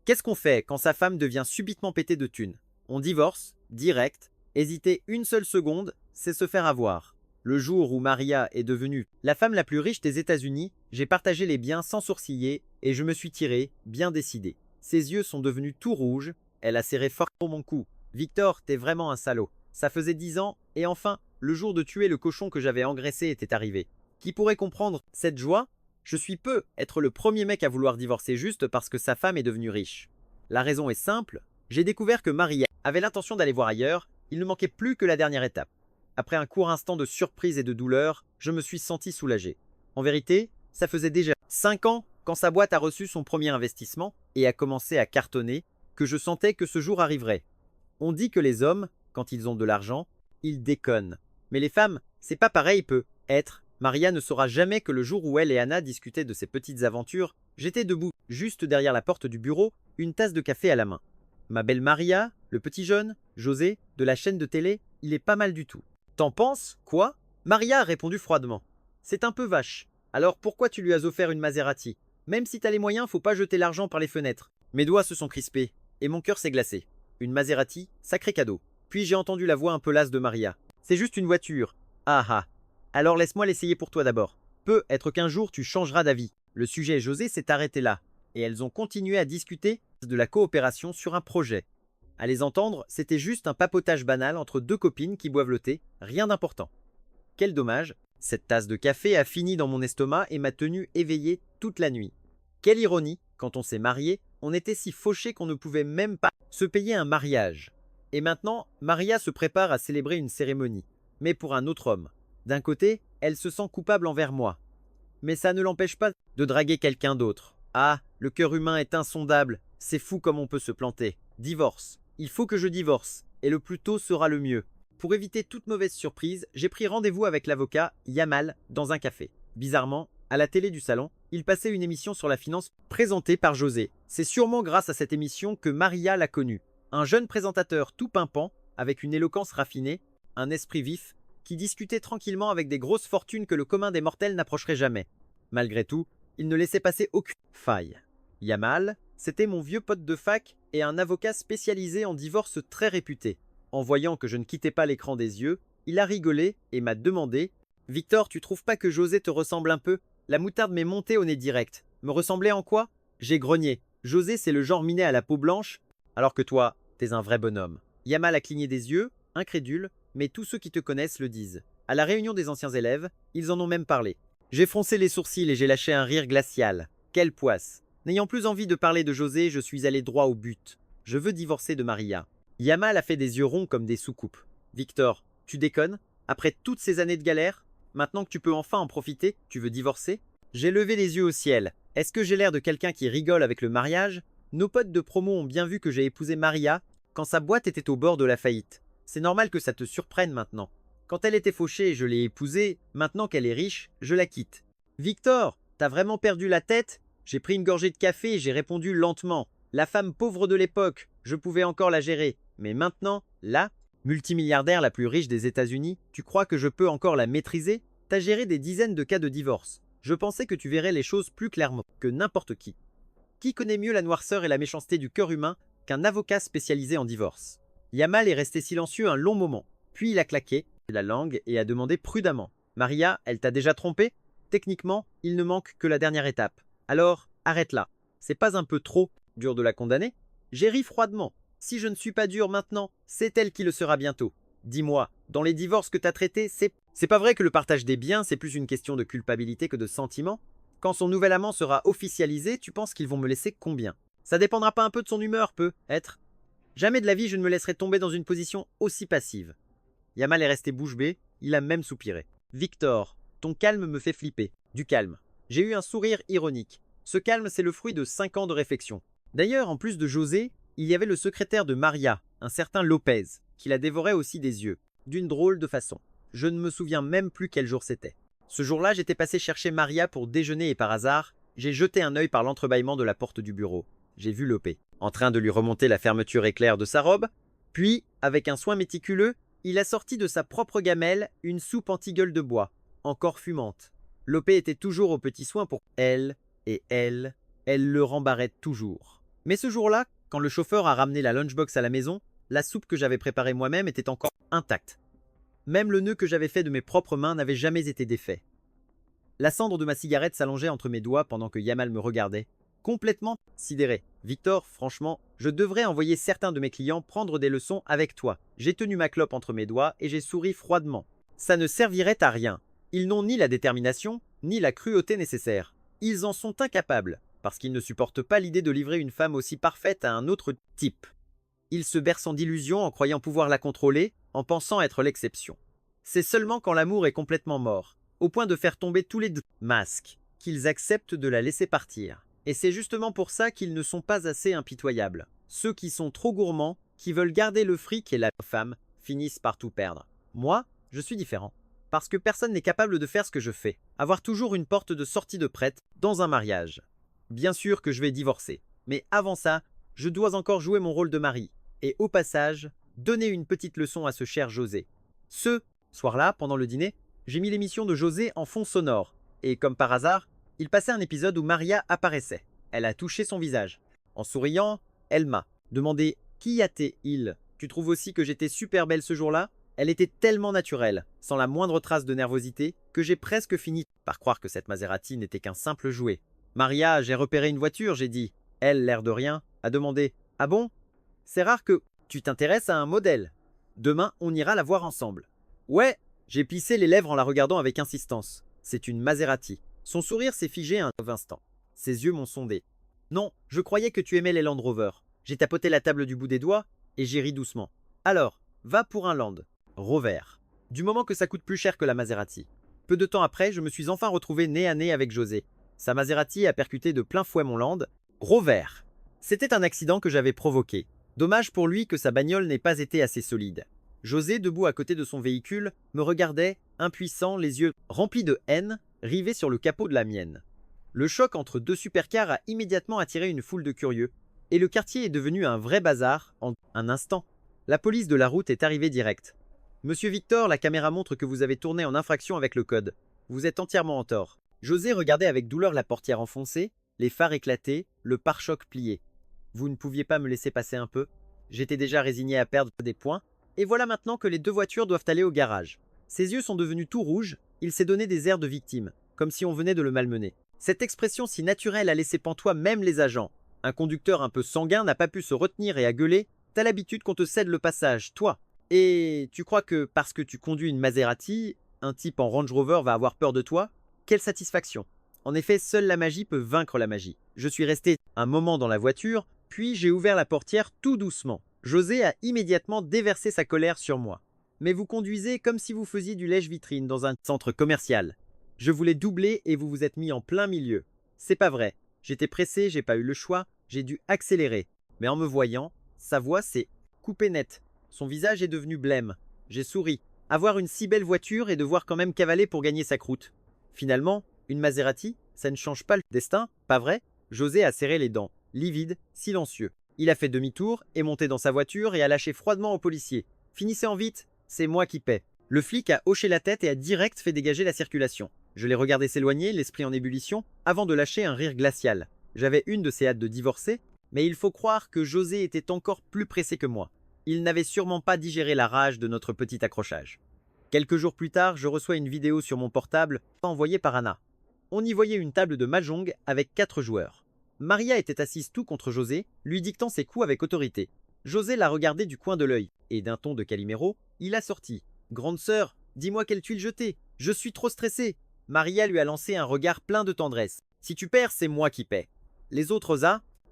Qu'est-ce qu'on fait quand sa femme devient subitement pétée de thunes? On divorce, direct. Hésiter une seule seconde, c'est se faire avoir. Le jour où Maria est devenue la femme la plus riche des États-Unis, j'ai partagé les biens sans sourciller et je me suis tiré, bien décidé. Ses yeux sont devenus tout rouges, elle a serré fort mon cou. Victor, t'es vraiment un salaud. Ça faisait 10 ans, et enfin, le jour de tuer le cochon que j'avais engraissé était arrivé. Qui pourrait comprendre cette joie? Je suis peu être le premier mec à vouloir divorcer juste parce que sa femme est devenue riche. La raison est simple, j'ai découvert que Maria avait l'intention d'aller voir ailleurs, il ne manquait plus que la dernière étape. Après un court instant de surprise et de douleur, je me suis senti soulagé. En vérité, ça faisait déjà 5 ans, quand sa boîte a reçu son premier investissement et a commencé à cartonner, que je sentais que ce jour arriverait. On dit que les hommes, quand ils ont de l'argent, ils déconnent. Mais les femmes, c'est pas pareil peut être. Maria ne saura jamais que le jour où elle et Anna discutaient de ces petites aventures, j'étais debout, juste derrière la porte du bureau, une tasse de café à la main. Ma belle Maria, le petit jeune, José, de la chaîne de télé, il est pas mal du tout. T'en penses? Quoi? Maria a répondu froidement. C'est un peu vache. Alors pourquoi tu lui as offert une Maserati? Même si t'as les moyens, faut pas jeter l'argent par les fenêtres. Mes doigts se sont crispés, et mon cœur s'est glacé. Une Maserati, sacré cadeau. Puis j'ai entendu la voix un peu lasse de Maria. C'est juste une voiture. Ah ah. Alors laisse-moi l'essayer pour toi d'abord. Peut être qu'un jour tu changeras d'avis. Le sujet José s'est arrêté là, et elles ont continué à discuter de la coopération sur un projet. À les entendre, c'était juste un papotage banal entre deux copines qui boivent le thé, rien d'important. Quel dommage, cette tasse de café a fini dans mon estomac et m'a tenu éveillé toute la nuit. Quelle ironie, quand on s'est marié, on était si fauchés qu'on ne pouvait même pas se payer un mariage. Et maintenant, Maria se prépare à célébrer une cérémonie, mais pour un autre homme. D'un côté, elle se sent coupable envers moi. Mais ça ne l'empêche pas de draguer quelqu'un d'autre. Ah, le cœur humain est insondable, c'est fou comme on peut se planter. Divorce. Il faut que je divorce, et le plus tôt sera le mieux. Pour éviter toute mauvaise surprise, j'ai pris rendez-vous avec l'avocat Yamal dans un café. Bizarrement, à la télé du salon, il passait une émission sur la finance présentée par José. C'est sûrement grâce à cette émission que Maria l'a connu. Un jeune présentateur tout pimpant, avec une éloquence raffinée, un esprit vif, qui discutait tranquillement avec des grosses fortunes que le commun des mortels n'approcherait jamais. Malgré tout, il ne laissait passer aucune faille. Yamal, c'était mon vieux pote de fac et un avocat spécialisé en divorce très réputé. En voyant que je ne quittais pas l'écran des yeux, il a rigolé et m'a demandé « Victor, tu trouves pas que José te ressemble un peu? La moutarde m'est montée au nez direct. Me ressemblait en quoi ?» J'ai grogné. José, c'est le genre minet à la peau blanche, alors que toi, t'es un vrai bonhomme. Yamal a cligné des yeux, incrédule, mais tous ceux qui te connaissent le disent. À la réunion des anciens élèves, ils en ont même parlé. J'ai froncé les sourcils et j'ai lâché un rire glacial. Quelle poisse! N'ayant plus envie de parler de José, je suis allé droit au but. Je veux divorcer de Maria. Yamal a fait des yeux ronds comme des soucoupes. Victor, tu déconnes? Après toutes ces années de galère? Maintenant que tu peux enfin en profiter, tu veux divorcer? J'ai levé les yeux au ciel. Est-ce que j'ai l'air de quelqu'un qui rigole avec le mariage? Nos potes de promo ont bien vu que j'ai épousé Maria quand sa boîte était au bord de la faillite. C'est normal que ça te surprenne maintenant. Quand elle était fauchée, je l'ai épousée. Maintenant qu'elle est riche, je la quitte. Victor, t'as vraiment perdu la tête? J'ai pris une gorgée de café et j'ai répondu lentement. La femme pauvre de l'époque, je pouvais encore la gérer. Mais maintenant, là, multimilliardaire la plus riche des États-Unis, tu crois que je peux encore la maîtriser? T'as géré des dizaines de cas de divorce. Je pensais que tu verrais les choses plus clairement que n'importe qui. Qui connaît mieux la noirceur et la méchanceté du cœur humain qu'un avocat spécialisé en divorce? Yamal est resté silencieux un long moment, puis il a claqué la langue et a demandé prudemment. Maria, elle t'a déjà trompé? Techniquement, il ne manque que la dernière étape. Alors, arrête là. C'est pas un peu trop dur de la condamner? J'ai ri froidement. Si je ne suis pas dur maintenant, c'est elle qui le sera bientôt. Dis-moi, dans les divorces que t'as traités, c'est pas vrai que le partage des biens, c'est plus une question de culpabilité que de sentiment? Quand son nouvel amant sera officialisé, tu penses qu'ils vont me laisser combien? Ça dépendra pas un peu de son humeur, peut-être? Jamais de la vie je ne me laisserai tomber dans une position aussi passive. Yamal est resté bouche bée, il a même soupiré. Victor, ton calme me fait flipper. Du calme. J'ai eu un sourire ironique. Ce calme, c'est le fruit de 5 ans de réflexion. D'ailleurs, en plus de José, il y avait le secrétaire de Maria, un certain Lopez, qui la dévorait aussi des yeux, d'une drôle de façon. Je ne me souviens même plus quel jour c'était. Ce jour-là, j'étais passé chercher Maria pour déjeuner et par hasard, j'ai jeté un œil par l'entrebâillement de la porte du bureau. J'ai vu Lopé, en train de lui remonter la fermeture éclair de sa robe, puis, avec un soin méticuleux, il a sorti de sa propre gamelle une soupe anti-gueule de bois, encore fumante. Lopé était toujours aux petits soins pour elle, et elle le rembarrait toujours. Mais ce jour-là, quand le chauffeur a ramené la lunchbox à la maison, la soupe que j'avais préparée moi-même était encore intacte. Même le nœud que j'avais fait de mes propres mains n'avait jamais été défait. La cendre de ma cigarette s'allongeait entre mes doigts pendant que Yamal me regardait, complètement sidéré. Victor, franchement, je devrais envoyer certains de mes clients prendre des leçons avec toi. J'ai tenu ma clope entre mes doigts et j'ai souri froidement. Ça ne servirait à rien. Ils n'ont ni la détermination, ni la cruauté nécessaire. Ils en sont incapables, parce qu'ils ne supportent pas l'idée de livrer une femme aussi parfaite à un autre type. Ils se bercent d'illusions en croyant pouvoir la contrôler, en pensant être l'exception. C'est seulement quand l'amour est complètement mort, au point de faire tomber tous les deux masques, qu'ils acceptent de la laisser partir. Et c'est justement pour ça qu'ils ne sont pas assez impitoyables. Ceux qui sont trop gourmands, qui veulent garder le fric et la femme, finissent par tout perdre. Moi, je suis différent. Parce que personne n'est capable de faire ce que je fais. Avoir toujours une porte de sortie de prête dans un mariage. Bien sûr que je vais divorcer. Mais avant ça, je dois encore jouer mon rôle de mari. Et au passage, donner une petite leçon à ce cher José. Ce soir-là, pendant le dîner, j'ai mis l'émission de José en fond sonore. Et comme par hasard, il passait un épisode où Maria apparaissait. Elle a touché son visage. En souriant, elle m'a demandé « Qui a-t-il » Tu trouves aussi que j'étais super belle ce jour-là? Elle était tellement naturelle, sans la moindre trace de nervosité, que j'ai presque fini par croire que cette Maserati n'était qu'un simple jouet. Maria, j'ai repéré une voiture, j'ai dit. Elle, l'air de rien, a demandé « Ah bon? C'est rare que tu t'intéresses à un modèle. Demain, on ira la voir ensemble. » Ouais, j'ai plissé les lèvres en la regardant avec insistance. C'est une Maserati. Son sourire s'est figé un instant. Ses yeux m'ont sondé. Non, je croyais que tu aimais les Land Rover. J'ai tapoté la table du bout des doigts et j'ai ri doucement. Alors, va pour un Land Rover. Du moment que ça coûte plus cher que la Maserati. Peu de temps après, je me suis enfin retrouvé nez à nez avec José. Sa Maserati a percuté de plein fouet mon Land Rover. C'était un accident que j'avais provoqué. Dommage pour lui que sa bagnole n'ait pas été assez solide. José, debout à côté de son véhicule, me regardait, impuissant, les yeux remplis de haine, rivés sur le capot de la mienne. Le choc entre deux supercars a immédiatement attiré une foule de curieux, et le quartier est devenu un vrai bazar en un instant. La police de la route est arrivée direct. Monsieur Victor, la caméra montre que vous avez tourné en infraction avec le code. Vous êtes entièrement en tort. José regardait avec douleur la portière enfoncée, les phares éclatés, le pare-choc plié. Vous ne pouviez pas me laisser passer un peu? J'étais déjà résigné à perdre des points, et voilà maintenant que les deux voitures doivent aller au garage. Ses yeux sont devenus tout rouges, il s'est donné des airs de victime, comme si on venait de le malmener. Cette expression si naturelle a laissé pantois même les agents. Un conducteur un peu sanguin n'a pas pu se retenir et a gueulé « T'as l'habitude qu'on te cède le passage, toi. Et tu crois que parce que tu conduis une Maserati, un type en Range Rover va avoir peur de toi? Quelle satisfaction! En effet, seule la magie peut vaincre la magie. Je suis resté un moment dans la voiture, puis j'ai ouvert la portière tout doucement. José a immédiatement déversé sa colère sur moi. Mais vous conduisez comme si vous faisiez du lèche-vitrine dans un centre commercial. Je voulais doubler et vous vous êtes mis en plein milieu. C'est pas vrai. J'étais pressé, j'ai pas eu le choix, j'ai dû accélérer. Mais en me voyant, sa voix s'est coupée net. Son visage est devenu blême. J'ai souri. Avoir une si belle voiture et devoir quand même cavaler pour gagner sa croûte. Finalement, une Maserati, ça ne change pas le destin, pas vrai? José a serré les dents, livide, silencieux. Il a fait demi-tour, est monté dans sa voiture et a lâché froidement au policier. Finissez en vite, c'est moi qui paie. Le flic a hoché la tête et a direct fait dégager la circulation. Je l'ai regardé s'éloigner, l'esprit en ébullition, avant de lâcher un rire glacial. J'avais une de ces hâtes de divorcer, mais il faut croire que José était encore plus pressé que moi. Il n'avait sûrement pas digéré la rage de notre petit accrochage. Quelques jours plus tard, je reçois une vidéo sur mon portable, envoyée par Anna. On y voyait une table de mahjong avec 4 joueurs. Maria était assise tout contre José, lui dictant ses coups avec autorité. José l'a regardé du coin de l'œil, et d'un ton de Calimero, il a sorti « Grande sœur, dis-moi quelle tuile jeter, je suis trop stressé !» Maria lui a lancé un regard plein de tendresse. « Si tu perds, c'est moi qui paie. » Les autres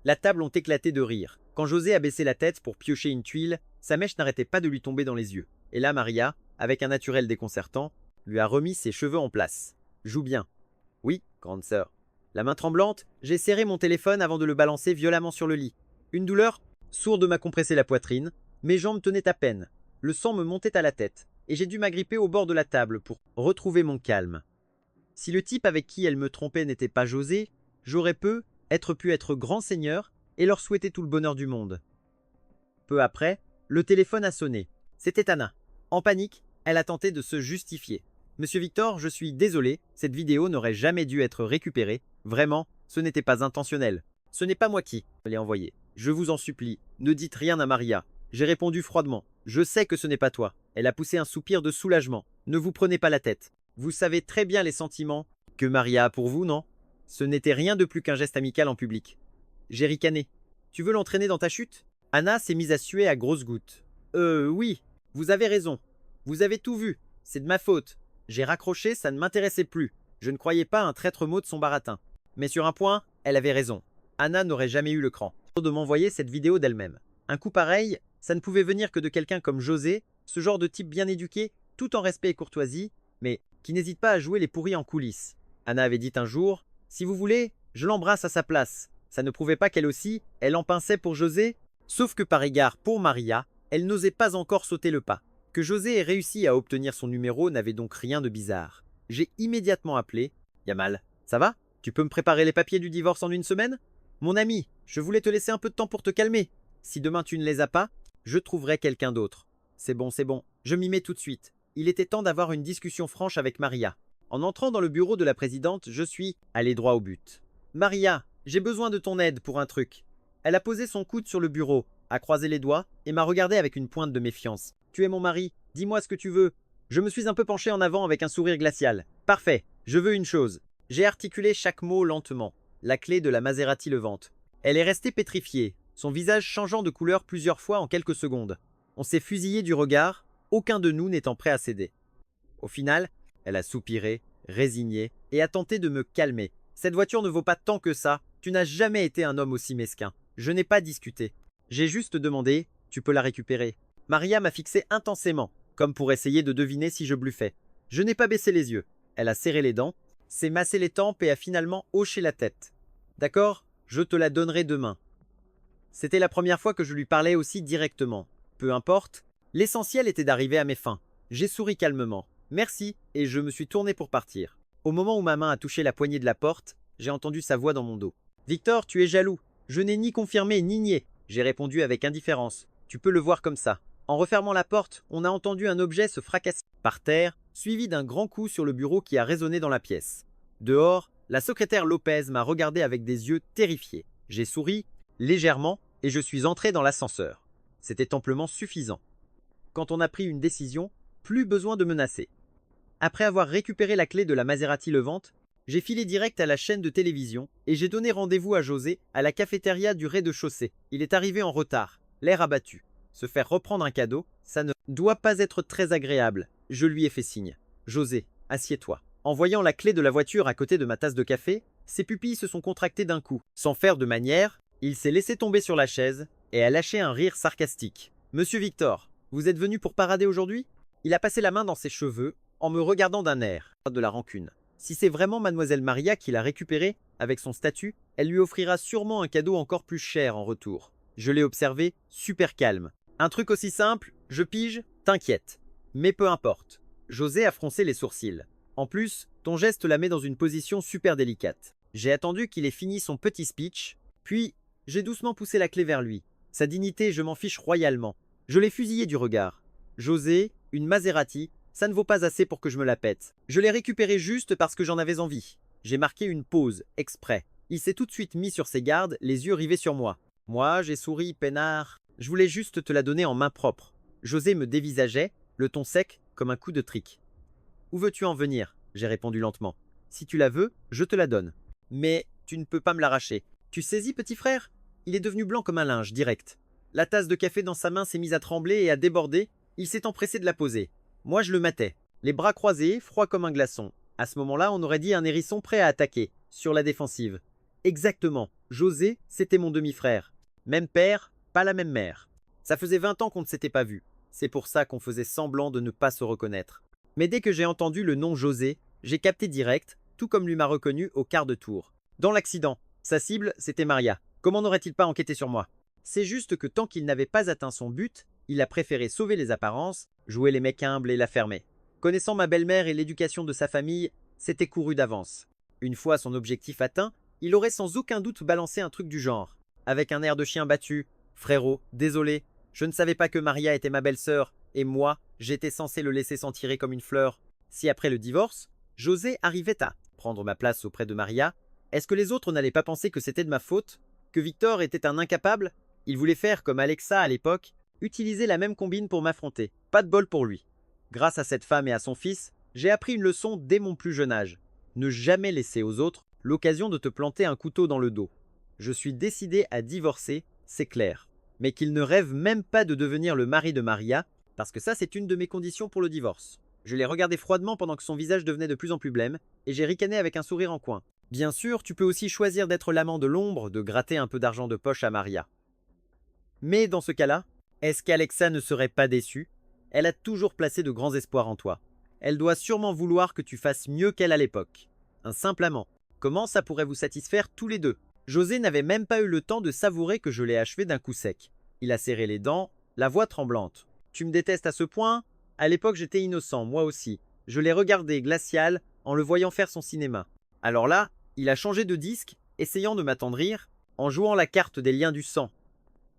la table ont éclaté de rire. Quand José a baissé la tête pour piocher une tuile, sa mèche n'arrêtait pas de lui tomber dans les yeux. Et là, Maria, avec un naturel déconcertant, lui a remis ses cheveux en place. « Joue bien. »« Oui, grande sœur. » La main tremblante, j'ai serré mon téléphone avant de le balancer violemment sur le lit. Une douleur sourde m'a compressé la poitrine, mes jambes tenaient à peine, le sang me montait à la tête, et j'ai dû m'agripper au bord de la table pour retrouver mon calme. Si le type avec qui elle me trompait n'était pas José, j'aurais pu être grand seigneur et leur souhaiter tout le bonheur du monde. Peu après, le téléphone a sonné. C'était Anna. En panique, elle a tenté de se justifier. « Monsieur Victor, je suis désolé, cette vidéo n'aurait jamais dû être récupérée. Vraiment, ce n'était pas intentionnel. Ce n'est pas moi qui l'ai envoyé. Je vous en supplie, ne dites rien à Maria. J'ai répondu froidement. Je sais que ce n'est pas toi. Elle a poussé un soupir de soulagement. Ne vous prenez pas la tête. Vous savez très bien les sentiments que Maria a pour vous, non? Ce n'était rien de plus qu'un geste amical en public. J'ai ricané. Tu veux l'entraîner dans ta chute? Anna s'est mise à suer à grosses gouttes. Oui, vous avez raison. Vous avez tout vu. C'est de ma faute. J'ai raccroché, ça ne m'intéressait plus. Je ne croyais pas un traître mot de son baratin. Mais sur un point, elle avait raison. Anna n'aurait jamais eu le cran de m'envoyer cette vidéo d'elle-même. Un coup pareil, ça ne pouvait venir que de quelqu'un comme José, ce genre de type bien éduqué, tout en respect et courtoisie, mais qui n'hésite pas à jouer les pourris en coulisses. Anna avait dit un jour, si vous voulez, je l'embrasse à sa place. Ça ne prouvait pas qu'elle aussi, elle en pinçait pour José, sauf que par égard pour Maria, elle n'osait pas encore sauter le pas. Que José ait réussi à obtenir son numéro n'avait donc rien de bizarre. J'ai immédiatement appelé. Yamal, ça va? Tu peux me préparer les papiers du divorce en une semaine? Mon ami, je voulais te laisser un peu de temps pour te calmer. Si demain tu ne les as pas, je trouverai quelqu'un d'autre. C'est bon, je m'y mets tout de suite. Il était temps d'avoir une discussion franche avec Maria. En entrant dans le bureau de la présidente, je suis allé droit au but. Maria, j'ai besoin de ton aide pour un truc. Elle a posé son coude sur le bureau, a croisé les doigts et m'a regardé avec une pointe de méfiance. Tu es mon mari, dis-moi ce que tu veux. Je me suis un peu penché en avant avec un sourire glacial. Parfait, je veux une chose. J'ai articulé chaque mot lentement. La clé de la Maserati levante. Elle est restée pétrifiée, son visage changeant de couleur plusieurs fois en quelques secondes. On s'est fusillé du regard, aucun de nous n'étant prêt à céder. Au final, elle a soupiré, résigné, et a tenté de me calmer. Cette voiture ne vaut pas tant que ça, tu n'as jamais été un homme aussi mesquin. Je n'ai pas discuté. J'ai juste demandé, tu peux la récupérer. Maria m'a fixé intensément, comme pour essayer de deviner si je bluffais. Je n'ai pas baissé les yeux. Elle a serré les dents, s'est massé les tempes et a finalement hoché la tête. D'accord, je te la donnerai demain. C'était la première fois que je lui parlais aussi directement. Peu importe, l'essentiel était d'arriver à mes fins. J'ai souri calmement. Merci, et je me suis tourné pour partir. Au moment où ma main a touché la poignée de la porte, j'ai entendu sa voix dans mon dos. Victor, tu es jaloux. Je n'ai ni confirmé ni nié. J'ai répondu avec indifférence. Tu peux le voir comme ça. En refermant la porte, on a entendu un objet se fracasser par terre, suivi d'un grand coup sur le bureau qui a résonné dans la pièce. Dehors, la secrétaire Lopez m'a regardé avec des yeux terrifiés. J'ai souri, légèrement, et je suis entré dans l'ascenseur. C'était amplement suffisant. Quand on a pris une décision, plus besoin de menacer. Après avoir récupéré la clé de la Maserati levante, j'ai filé direct à la chaîne de télévision et j'ai donné rendez-vous à José à la cafétéria du rez-de-chaussée. Il est arrivé en retard, l'air abattu. Se faire reprendre un cadeau, ça ne doit pas être très agréable. Je lui ai fait signe. José, assieds-toi. En voyant la clé de la voiture à côté de ma tasse de café, ses pupilles se sont contractées d'un coup. Sans faire de manière, il s'est laissé tomber sur la chaise et a lâché un rire sarcastique. Monsieur Victor, vous êtes venu pour parader aujourd'hui? Il a passé la main dans ses cheveux en me regardant d'un air de la rancune. Si c'est vraiment mademoiselle Maria qui l'a récupéré, avec son statut, elle lui offrira sûrement un cadeau encore plus cher en retour. Je l'ai observé, super calme. Un truc aussi simple, je pige, t'inquiète. Mais peu importe. José a froncé les sourcils. En plus, ton geste la met dans une position super délicate. J'ai attendu qu'il ait fini son petit speech, puis j'ai doucement poussé la clé vers lui. Sa dignité, je m'en fiche royalement. Je l'ai fusillé du regard. José, une Maserati, ça ne vaut pas assez pour que je me la pète. Je l'ai récupérée juste parce que j'en avais envie. J'ai marqué une pause, exprès. Il s'est tout de suite mis sur ses gardes, les yeux rivés sur moi. Moi, j'ai souri, peinard. Je voulais juste te la donner en main propre. José me dévisageait, le ton sec, comme un coup de trick. Où veux-tu en venir? J'ai répondu lentement. Si tu la veux, je te la donne. Mais tu ne peux pas me l'arracher. Tu saisis, petit frère? Il est devenu blanc comme un linge, direct. La tasse de café dans sa main s'est mise à trembler et à déborder. Il s'est empressé de la poser. Moi, je le matais, les bras croisés, froid comme un glaçon. À ce moment-là, on aurait dit un hérisson prêt à attaquer, sur la défensive. Exactement, José, c'était mon demi-frère. Même père, pas la même mère. Ça faisait 20 ans qu'on ne s'était pas vus. C'est pour ça qu'on faisait semblant de ne pas se reconnaître. Mais dès que j'ai entendu le nom José, j'ai capté direct, tout comme lui m'a reconnu au quart de tour. Dans l'accident, sa cible, c'était Maria. Comment n'aurait-il pas enquêté sur moi? C'est juste que tant qu'il n'avait pas atteint son but, il a préféré sauver les apparences, jouer les mecs humbles et la fermer. Connaissant ma belle-mère et l'éducation de sa famille, c'était couru d'avance. Une fois son objectif atteint, il aurait sans aucun doute balancé un truc du genre. Avec un air de chien battu. Frérot, désolé, je ne savais pas que Maria était ma belle-sœur, et moi, j'étais censé le laisser s'en tirer comme une fleur. Si après le divorce, José arrivait à prendre ma place auprès de Maria, est-ce que les autres n'allaient pas penser que c'était de ma faute? Que Victor était un incapable? Il voulait faire comme Alexa à l'époque, utiliser la même combine pour m'affronter. Pas de bol pour lui. Grâce à cette femme et à son fils, j'ai appris une leçon dès mon plus jeune âge. Ne jamais laisser aux autres l'occasion de te planter un couteau dans le dos. Je suis décidé à divorcer, c'est clair. Mais qu'il ne rêve même pas de devenir le mari de Maria, parce que ça c'est une de mes conditions pour le divorce. Je l'ai regardé froidement pendant que son visage devenait de plus en plus blême, et j'ai ricané avec un sourire en coin. Bien sûr, tu peux aussi choisir d'être l'amant de l'ombre, de gratter un peu d'argent de poche à Maria. Mais dans ce cas-là, est-ce qu'Alexa ne serait pas déçue? Elle a toujours placé de grands espoirs en toi. Elle doit sûrement vouloir que tu fasses mieux qu'elle à l'époque. Un simple amant. Comment ça pourrait vous satisfaire tous les deux? José n'avait même pas eu le temps de savourer que je l'ai achevé d'un coup sec. Il a serré les dents, la voix tremblante. Tu me détestes à ce point? À l'époque j'étais innocent, moi aussi. Je l'ai regardé glacial en le voyant faire son cinéma. Alors là, il a changé de disque, essayant de m'attendrir, en jouant la carte des liens du sang.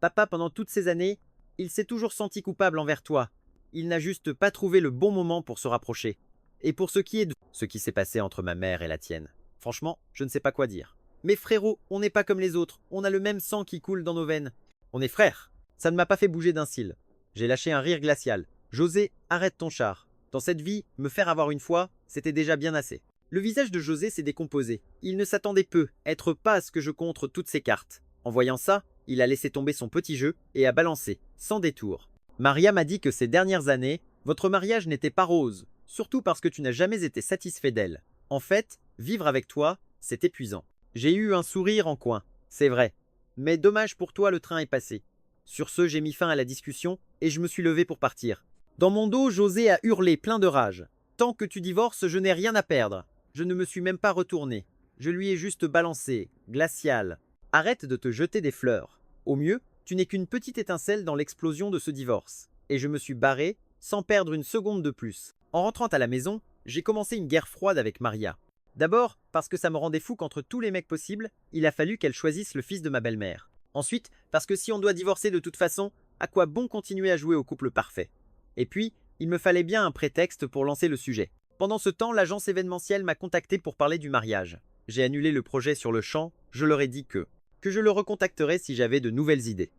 Papa, pendant toutes ces années, il s'est toujours senti coupable envers toi. Il n'a juste pas trouvé le bon moment pour se rapprocher. Et pour ce qui est de ce qui s'est passé entre ma mère et la tienne, franchement, je ne sais pas quoi dire. Mais frérot, on n'est pas comme les autres, on a le même sang qui coule dans nos veines. On est frères. Ça ne m'a pas fait bouger d'un cil. J'ai lâché un rire glacial. José, arrête ton char. Dans cette vie, me faire avoir une fois, c'était déjà bien assez. Le visage de José s'est décomposé. Il ne s'attendait peu, être pas à ce que je contre toutes ses cartes. En voyant ça, il a laissé tomber son petit jeu et a balancé, sans détour. Maria m'a dit que ces dernières années, votre mariage n'était pas rose, surtout parce que tu n'as jamais été satisfait d'elle. En fait, vivre avec toi, c'est épuisant. J'ai eu un sourire en coin, c'est vrai. Mais dommage pour toi, le train est passé. Sur ce, j'ai mis fin à la discussion et je me suis levé pour partir. Dans mon dos, José a hurlé plein de rage. Tant que tu divorces, je n'ai rien à perdre. Je ne me suis même pas retourné. Je lui ai juste balancé, glacial. Arrête de te jeter des fleurs. Au mieux, tu n'es qu'une petite étincelle dans l'explosion de ce divorce. Et je me suis barré, sans perdre une seconde de plus. En rentrant à la maison, j'ai commencé une guerre froide avec Maria. D'abord, parce que ça me rendait fou qu'entre tous les mecs possibles, il a fallu qu'elle choisisse le fils de ma belle-mère. Ensuite, parce que si on doit divorcer de toute façon, à quoi bon continuer à jouer au couple parfait? Et puis, il me fallait bien un prétexte pour lancer le sujet. Pendant ce temps, l'agence événementielle m'a contacté pour parler du mariage. J'ai annulé le projet sur le champ, je leur ai dit que je le recontacterais si j'avais de nouvelles idées.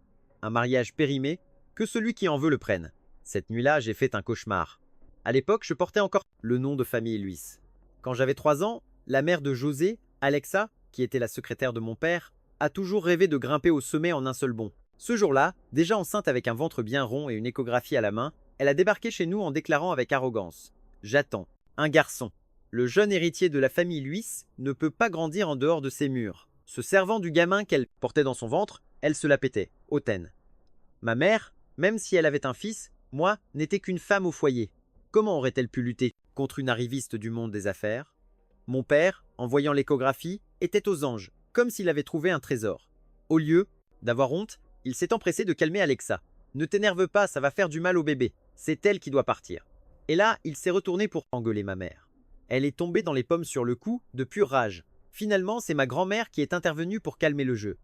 Un mariage périmé, que celui qui en veut le prenne. Cette nuit-là, j'ai fait un cauchemar. À l'époque, je portais encore le nom de famille Luis. Quand j'avais 3 ans, la mère de José, Alexa, qui était la secrétaire de mon père, a toujours rêvé de grimper au sommet en un seul bond. Ce jour-là, déjà enceinte avec un ventre bien rond et une échographie à la main, elle a débarqué chez nous en déclarant avec arrogance: « J'attends un garçon. Le jeune héritier de la famille Luis ne peut pas grandir en dehors de ses murs. » Se servant du gamin qu'elle portait dans son ventre, elle se la pétait, hautaine. Ma mère, même si elle avait un fils, moi, n'était qu'une femme au foyer. Comment aurait-elle pu lutter contre une arriviste du monde des affaires? Mon père, en voyant l'échographie, était aux anges, comme s'il avait trouvé un trésor. Au lieu d'avoir honte, il s'est empressé de calmer Alexa. « Ne t'énerve pas, ça va faire du mal au bébé. C'est elle qui doit partir. » Et là, il s'est retourné pour engueuler ma mère. Elle est tombée dans les pommes sur le coup, de pure rage. Finalement, c'est ma grand-mère qui est intervenue pour calmer le jeu.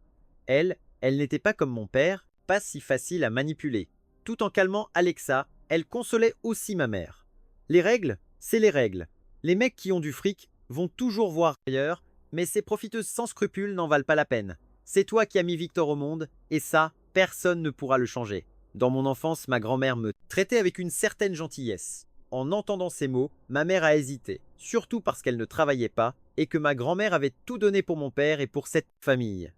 Elle n'était pas comme mon père, pas si facile à manipuler. Tout en calmant Alexa, elle consolait aussi ma mère. Les règles, c'est les règles. Les mecs qui ont du fric vont toujours voir ailleurs, mais ces profiteuses sans scrupules n'en valent pas la peine. C'est toi qui as mis Victor au monde, et ça, personne ne pourra le changer. Dans mon enfance, ma grand-mère me traitait avec une certaine gentillesse. En entendant ces mots, ma mère a hésité, surtout parce qu'elle ne travaillait pas et que ma grand-mère avait tout donné pour mon père et pour cette famille.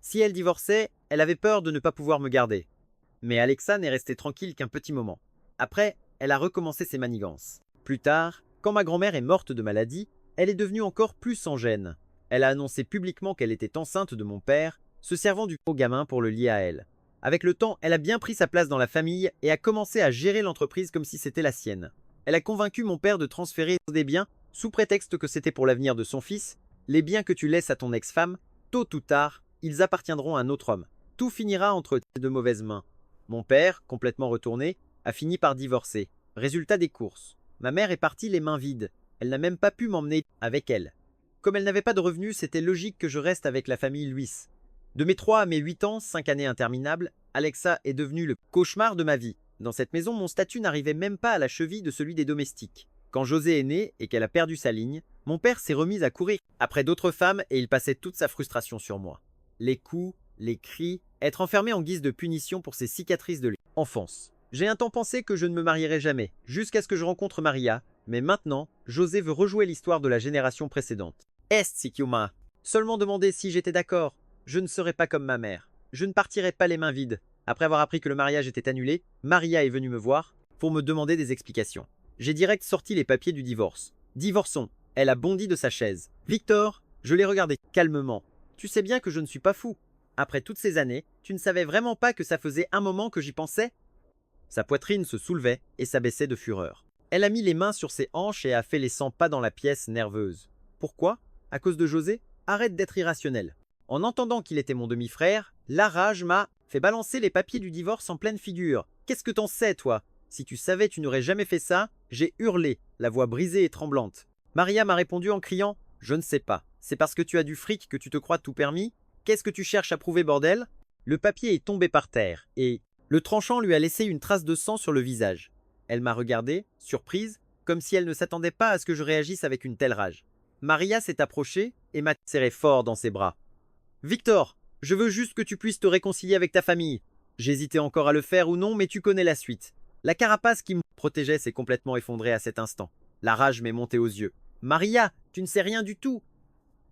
Si elle divorçait, elle avait peur de ne pas pouvoir me garder. Mais Alexa n'est restée tranquille qu'un petit moment. Après, elle a recommencé ses manigances. Plus tard, quand ma grand-mère est morte de maladie, elle est devenue encore plus sans gêne. Elle a annoncé publiquement qu'elle était enceinte de mon père, se servant du pauvre gamin pour le lier à elle. Avec le temps, elle a bien pris sa place dans la famille et a commencé à gérer l'entreprise comme si c'était la sienne. Elle a convaincu mon père de transférer des biens, sous prétexte que c'était pour l'avenir de son fils. Les biens que tu laisses à ton ex-femme, tôt ou tard, ils appartiendront à un autre homme. Tout finira entre de mauvaises mains. Mon père, complètement retourné, a fini par divorcer. Résultat des courses. Ma mère est partie les mains vides. Elle n'a même pas pu m'emmener avec elle. Comme elle n'avait pas de revenus, c'était logique que je reste avec la famille Luis. De mes 3 à mes 8 ans, 5 années interminables, Alexa est devenue le cauchemar de ma vie. Dans cette maison, mon statut n'arrivait même pas à la cheville de celui des domestiques. Quand José est né et qu'elle a perdu sa ligne, mon père s'est remis à courir après d'autres femmes et il passait toute sa frustration sur moi. Les coups, les cris, être enfermé en guise de punition pour ses cicatrices de l'enfance. J'ai un temps pensé que je ne me marierai jamais, jusqu'à ce que je rencontre Maria, mais maintenant, José veut rejouer l'histoire de la génération précédente. Est Sikiuma. Seulement demander si j'étais d'accord. Je ne serai pas comme ma mère. Je ne partirai pas les mains vides. Après avoir appris que le mariage était annulé, Maria est venue me voir pour me demander des explications. J'ai direct sorti les papiers du divorce. Divorçons. Elle a bondi de sa chaise. Victor, je l'ai regardé calmement. Tu sais bien que je ne suis pas fou. Après toutes ces années, tu ne savais vraiment pas que ça faisait un moment que j'y pensais? Sa poitrine se soulevait et s'abaissait de fureur. Elle a mis les mains sur ses hanches et a fait les 100 pas dans la pièce, nerveuse. Pourquoi? À cause de José? Arrête d'être irrationnel. En entendant qu'il était mon demi-frère, la rage m'a fait balancer les papiers du divorce en pleine figure. Qu'est-ce que t'en sais, toi? Si tu savais, tu n'aurais jamais fait ça. J'ai hurlé, la voix brisée et tremblante. Maria m'a répondu en criant « Je ne sais pas. C'est parce que tu as du fric que tu te crois tout permis? Qu'est-ce que tu cherches à prouver, bordel ?» Le papier est tombé par terre et le tranchant lui a laissé une trace de sang sur le visage. Elle m'a regardé, surprise, comme si elle ne s'attendait pas à ce que je réagisse avec une telle rage. Maria s'est approchée et m'a serré fort dans ses bras. « Victor, je veux juste que tu puisses te réconcilier avec ta famille. » J'hésitais encore à le faire ou non, mais tu connais la suite. La carapace qui me protégeait s'est complètement effondrée à cet instant. La rage m'est montée aux yeux. « Maria, tu ne sais rien du tout !»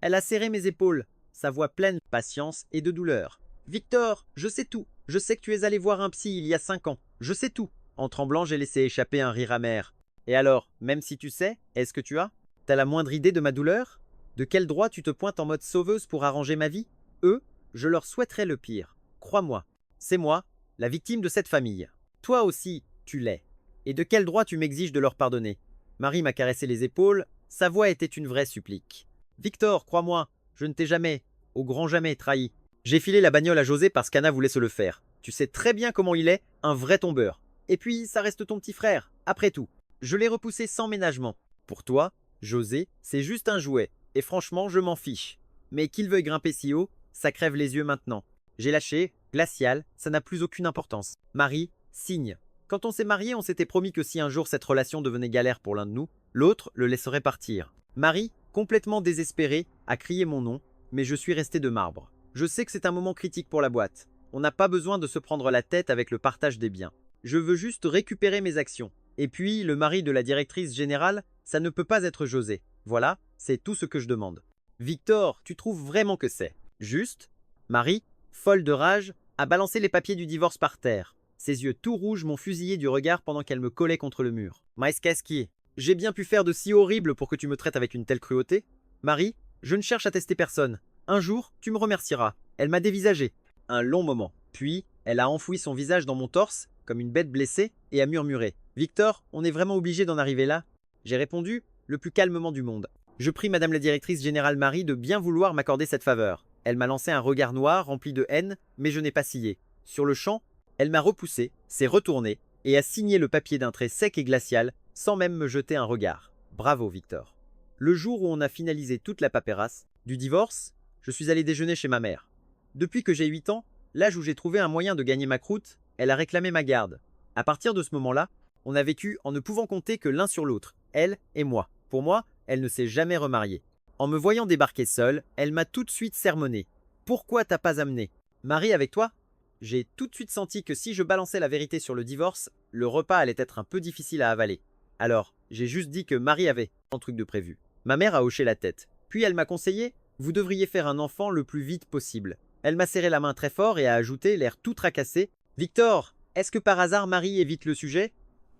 Elle a serré mes épaules, sa voix pleine de patience et de douleur. « Victor, je sais tout. Je sais que tu es allé voir un psy il y a 5 ans. Je sais tout. » En tremblant, j'ai laissé échapper un rire amer. « Et alors, même si tu sais, est-ce que tu as? T'as la moindre idée de ma douleur? De quel droit tu te pointes en mode sauveuse pour arranger ma vie? Eux, je leur souhaiterais le pire. Crois-moi, c'est moi, la victime de cette famille. Toi aussi, tu l'es. Et de quel droit tu m'exiges de leur pardonner? » Marie m'a caressé les épaules, sa voix était une vraie supplique. « Victor, crois-moi, je ne t'ai jamais, au grand jamais, trahi. J'ai filé la bagnole à José parce qu'Anna voulait se le faire. Tu sais très bien comment il est, un vrai tombeur. Et puis, ça reste ton petit frère, après tout. Je l'ai repoussé sans ménagement. Pour toi, José, c'est juste un jouet, et franchement, je m'en fiche. Mais qu'il veuille grimper si haut, ça crève les yeux maintenant. J'ai lâché, glacial, ça n'a plus aucune importance. Marie, signe. Quand on s'est mariés, on s'était promis que si un jour cette relation devenait galère pour l'un de nous, l'autre le laisserait partir. Marie, complètement désespérée, a crié mon nom, mais je suis resté de marbre. Je sais que c'est un moment critique pour la boîte. On n'a pas besoin de se prendre la tête avec le partage des biens. Je veux juste récupérer mes actions. Et puis, le mari de la directrice générale, ça ne peut pas être José. Voilà, c'est tout ce que je demande. Victor, tu trouves vraiment que c'est juste? Marie, folle de rage, a balancé les papiers du divorce par terre. Ses yeux tout rouges m'ont fusillé du regard pendant qu'elle me collait contre le mur. Maïskaski, j'ai bien pu faire de si horrible pour que tu me traites avec une telle cruauté? Marie, je ne cherche à tester personne. Un jour, tu me remercieras. Elle m'a dévisagé. Un long moment. Puis, elle a enfoui son visage dans mon torse, comme une bête blessée, et a murmuré. « Victor, on est vraiment obligé d'en arriver là ?» J'ai répondu, le plus calmement du monde. Je prie Madame la directrice générale Marie de bien vouloir m'accorder cette faveur. Elle m'a lancé un regard noir rempli de haine, mais je n'ai pas scié. Sur le champ, elle m'a repoussé, s'est retournée, et a signé le papier d'un trait sec et glacial, sans même me jeter un regard. Bravo, Victor. Le jour où on a finalisé toute la paperasse du divorce, je suis allé déjeuner chez ma mère. Depuis que j'ai 8 ans, l'âge où j'ai trouvé un moyen de gagner ma croûte, elle a réclamé ma garde. À partir de ce moment-là, on a vécu en ne pouvant compter que l'un sur l'autre, elle et moi. Pour moi, elle ne s'est jamais remariée. En me voyant débarquer seule, elle m'a tout de suite sermonné. « Pourquoi t'as pas amené Marie avec toi ?» J'ai tout de suite senti que si je balançais la vérité sur le divorce, le repas allait être un peu difficile à avaler. Alors, j'ai juste dit que Marie avait un truc de prévu. Ma mère a hoché la tête. Puis elle m'a conseillé « Vous devriez faire un enfant le plus vite possible. » Elle m'a serré la main très fort et a ajouté, l'air tout tracassé « Victor, est-ce que par hasard Marie évite le sujet ?»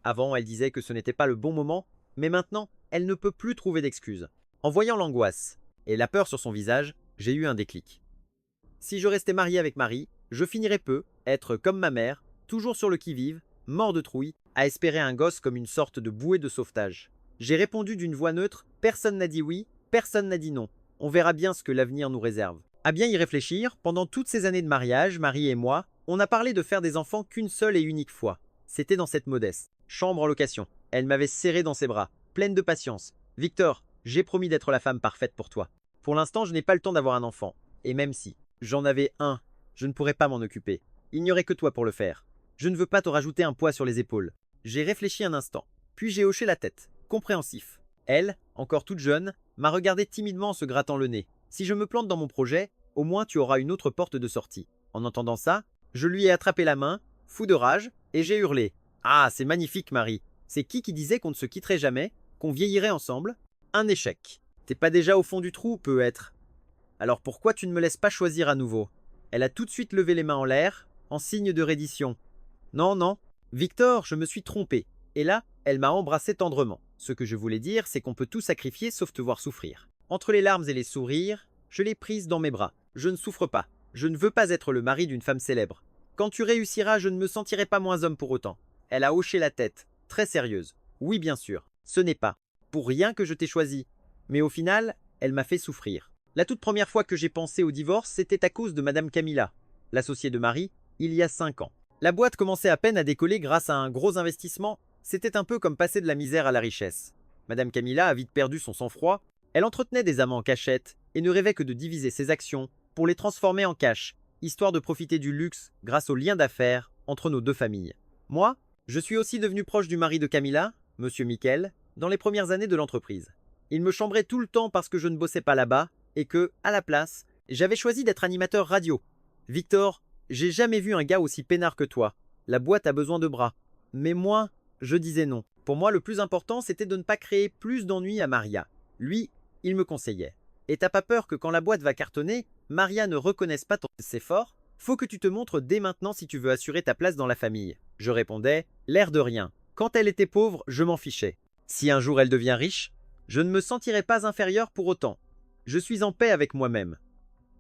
Avant, elle disait que ce n'était pas le bon moment, mais maintenant, elle ne peut plus trouver d'excuses. En voyant l'angoisse et la peur sur son visage, j'ai eu un déclic. Si je restais marié avec Marie, je finirais peu, être comme ma mère, toujours sur le qui-vive, mort de trouille, à espérer un gosse comme une sorte de bouée de sauvetage. J'ai répondu d'une voix neutre, personne n'a dit oui, personne n'a dit non. On verra bien ce que l'avenir nous réserve. À bien y réfléchir, pendant toutes ces années de mariage, Marie et moi, on a parlé de faire des enfants qu'une seule et unique fois. C'était dans cette modeste chambre en location. Elle m'avait serré dans ses bras, pleine de patience. « Victor, j'ai promis d'être la femme parfaite pour toi. Pour l'instant, je n'ai pas le temps d'avoir un enfant. Et même si j'en avais un, je ne pourrais pas m'en occuper. Il n'y aurait que toi pour le faire. Je ne veux pas te rajouter un poids sur les épaules. » J'ai réfléchi un instant, puis j'ai hoché la tête, compréhensif. Elle, encore toute jeune, m'a regardé timidement en se grattant le nez. « Si je me plante dans mon projet, au moins tu auras une autre porte de sortie. En entendant ça, je lui ai attrapé la main, fou de rage, et j'ai hurlé. Ah, c'est magnifique, Marie. C'est qui disait qu'on ne se quitterait jamais, qu'on vieillirait ensemble? Un échec. T'es pas déjà au fond du trou, peut-être. Alors pourquoi tu ne me laisses pas choisir à nouveau? Elle a tout de suite levé les mains en l'air, en signe de reddition. Non, non. Victor, je me suis trompé. Et là, elle m'a embrassé tendrement. Ce que je voulais dire, c'est qu'on peut tout sacrifier sauf te voir souffrir. Entre les larmes et les sourires, je l'ai prise dans mes bras. Je ne souffre pas. Je ne veux pas être le mari d'une femme célèbre. Quand tu réussiras, je ne me sentirai pas moins homme pour autant. Elle a hoché la tête, très sérieuse. Oui, bien sûr, ce n'est pas pour rien que je t'ai choisi. Mais au final, elle m'a fait souffrir. La toute première fois que j'ai pensé au divorce, c'était à cause de Madame Camilla, l'associée de Marie, il y a 5 ans. La boîte commençait à peine à décoller grâce à un gros investissement. C'était un peu comme passer de la misère à la richesse. Madame Camilla a vite perdu son sang-froid. Elle entretenait des amants en cachette et ne rêvait que de diviser ses actions pour les transformer en cash, histoire de profiter du luxe grâce au lien d'affaires entre nos deux familles. Moi, je suis aussi devenu proche du mari de Camilla, Monsieur Miquel, dans les premières années de l'entreprise. Il me chambrait tout le temps parce que je ne bossais pas là-bas et que, à la place, j'avais choisi d'être animateur radio. Victor, j'ai jamais vu un gars aussi peinard que toi. La boîte a besoin de bras. Mais moi, je disais non. Pour moi, le plus important, c'était de ne pas créer plus d'ennuis à Maria. Lui, il me conseillait. Et t'as pas peur que quand la boîte va cartonner, Maria ne reconnaisse pas ton c'est fort? Faut que tu te montres dès maintenant si tu veux assurer ta place dans la famille. Je répondais, l'air de rien. Quand elle était pauvre, je m'en fichais. Si un jour elle devient riche, je ne me sentirai pas inférieur pour autant. Je suis en paix avec moi-même.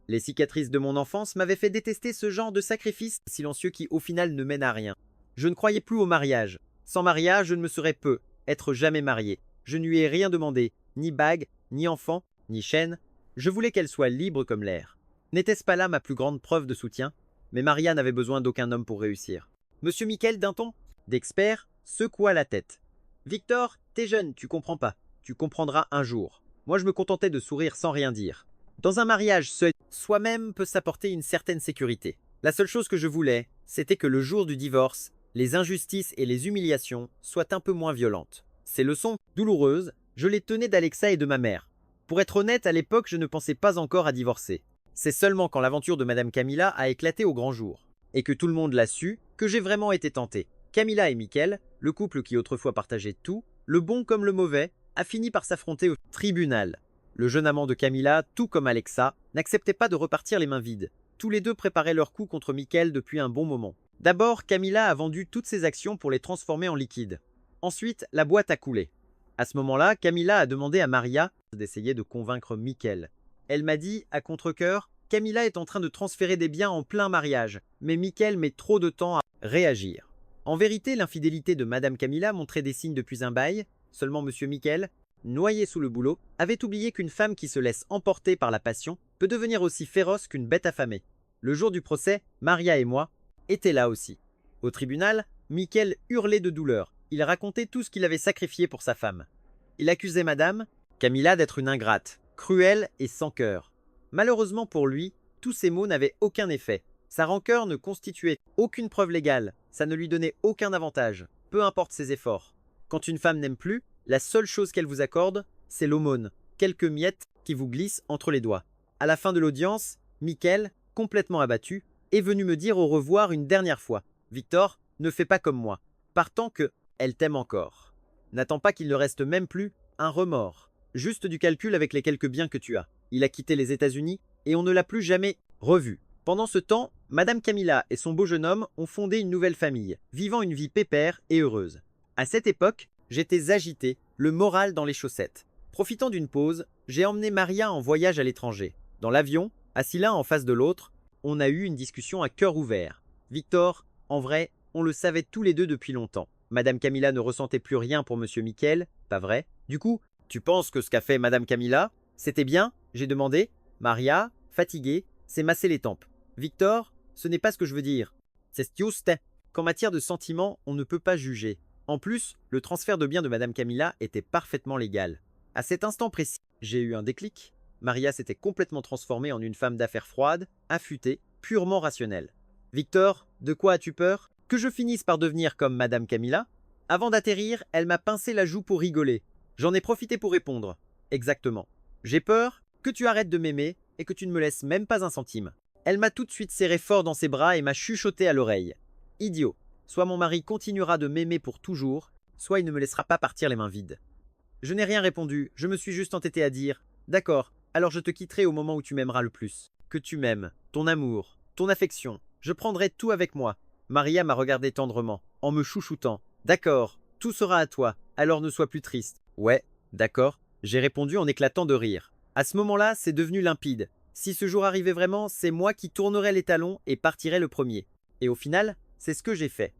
Les cicatrices de mon enfance m'avaient fait détester ce genre de sacrifice silencieux qui au final ne mène à rien. Je ne croyais plus au mariage. Sans mariage, je ne me serais peu, être jamais marié. Je ne lui ai rien demandé, ni bague, ni enfant, ni chaîne. Je voulais qu'elle soit libre comme l'air. N'était-ce pas là ma plus grande preuve de soutien? Mais Maria n'avait besoin d'aucun homme pour réussir. Monsieur Miquel, d'un ton d'expert, secoua la tête. Victor, t'es jeune, tu comprends pas. Tu comprendras un jour. Moi, je me contentais de sourire sans rien dire. Dans un mariage seul, soi-même peut s'apporter une certaine sécurité. La seule chose que je voulais, c'était que le jour du divorce, les injustices et les humiliations soient un peu moins violentes. Ces leçons, douloureuses, je les tenais d'Alexa et de ma mère. Pour être honnête, à l'époque, je ne pensais pas encore à divorcer. C'est seulement quand l'aventure de Madame Camilla a éclaté au grand jour, et que tout le monde l'a su, que j'ai vraiment été tenté. Camilla et Miquel, le couple qui autrefois partageait tout, le bon comme le mauvais, a fini par s'affronter au tribunal. Le jeune amant de Camilla, tout comme Alexa, n'acceptait pas de repartir les mains vides. Tous les deux préparaient leur coup contre Miquel depuis un bon moment. D'abord, Camilla a vendu toutes ses actions pour les transformer en liquide. Ensuite, la boîte a coulé. À ce moment-là, Camilla a demandé à Maria d'essayer de convaincre Miquel. Elle m'a dit, à contre-cœur, Camilla est en train de transférer des biens en plein mariage, mais Miquel met trop de temps à réagir. En vérité, l'infidélité de Madame Camilla montrait des signes depuis un bail, seulement Monsieur Miquel, noyé sous le boulot, avait oublié qu'une femme qui se laisse emporter par la passion peut devenir aussi féroce qu'une bête affamée. Le jour du procès, Maria et moi étaient là aussi. Au tribunal, Miquel hurlait de douleur. Il racontait tout ce qu'il avait sacrifié pour sa femme. Il accusait Madame Camilla d'être une ingrate, cruelle et sans cœur. Malheureusement pour lui, tous ces mots n'avaient aucun effet. Sa rancœur ne constituait aucune preuve légale, ça ne lui donnait aucun avantage, peu importe ses efforts. Quand une femme n'aime plus, la seule chose qu'elle vous accorde, c'est l'aumône, quelques miettes qui vous glissent entre les doigts. À la fin de l'audience, Miquel, complètement abattu, est venu me dire au revoir une dernière fois. Victor, ne fais pas comme moi. Partant que elle t'aime encore. N'attends pas qu'il ne reste même plus un remords. Juste du calcul avec les quelques biens que tu as. Il a quitté les États-Unis et on ne l'a plus jamais revu. Pendant ce temps, Madame Camilla et son beau jeune homme ont fondé une nouvelle famille, vivant une vie pépère et heureuse. À cette époque, j'étais agité, le moral dans les chaussettes. Profitant d'une pause, j'ai emmené Maria en voyage à l'étranger. Dans l'avion, assis l'un en face de l'autre, on a eu une discussion à cœur ouvert. Victor, en vrai, on le savait tous les deux depuis longtemps. Madame Camilla ne ressentait plus rien pour Monsieur Miquel, pas vrai? Du coup, tu penses que ce qu'a fait Madame Camilla, c'était bien? J'ai demandé. Maria, fatiguée, s'est massé les tempes. Victor, ce n'est pas ce que je veux dire. C'est juste qu'en matière de sentiments, on ne peut pas juger. En plus, le transfert de biens de Madame Camilla était parfaitement légal. À cet instant précis, j'ai eu un déclic. Maria s'était complètement transformée en une femme d'affaires froide, affûtée, purement rationnelle. Victor, de quoi as-tu peur? Que je finisse par devenir comme Madame Camilla? Avant d'atterrir, elle m'a pincé la joue pour rigoler. J'en ai profité pour répondre. Exactement. J'ai peur que tu arrêtes de m'aimer et que tu ne me laisses même pas un centime. Elle m'a tout de suite serré fort dans ses bras et m'a chuchoté à l'oreille. Idiot, soit mon mari continuera de m'aimer pour toujours, soit il ne me laissera pas partir les mains vides. Je n'ai rien répondu, je me suis juste entêté à dire « D'accord, alors je te quitterai au moment où tu m'aimeras le plus. Que tu m'aimes, ton amour, ton affection, je prendrai tout avec moi. » Maria m'a regardé tendrement, en me chouchoutant. « D'accord, tout sera à toi, alors ne sois plus triste. » « Ouais, d'accord, » j'ai répondu en éclatant de rire. À ce moment-là, c'est devenu limpide. Si ce jour arrivait vraiment, c'est moi qui tournerais les talons et partirais le premier. Et au final, c'est ce que j'ai fait.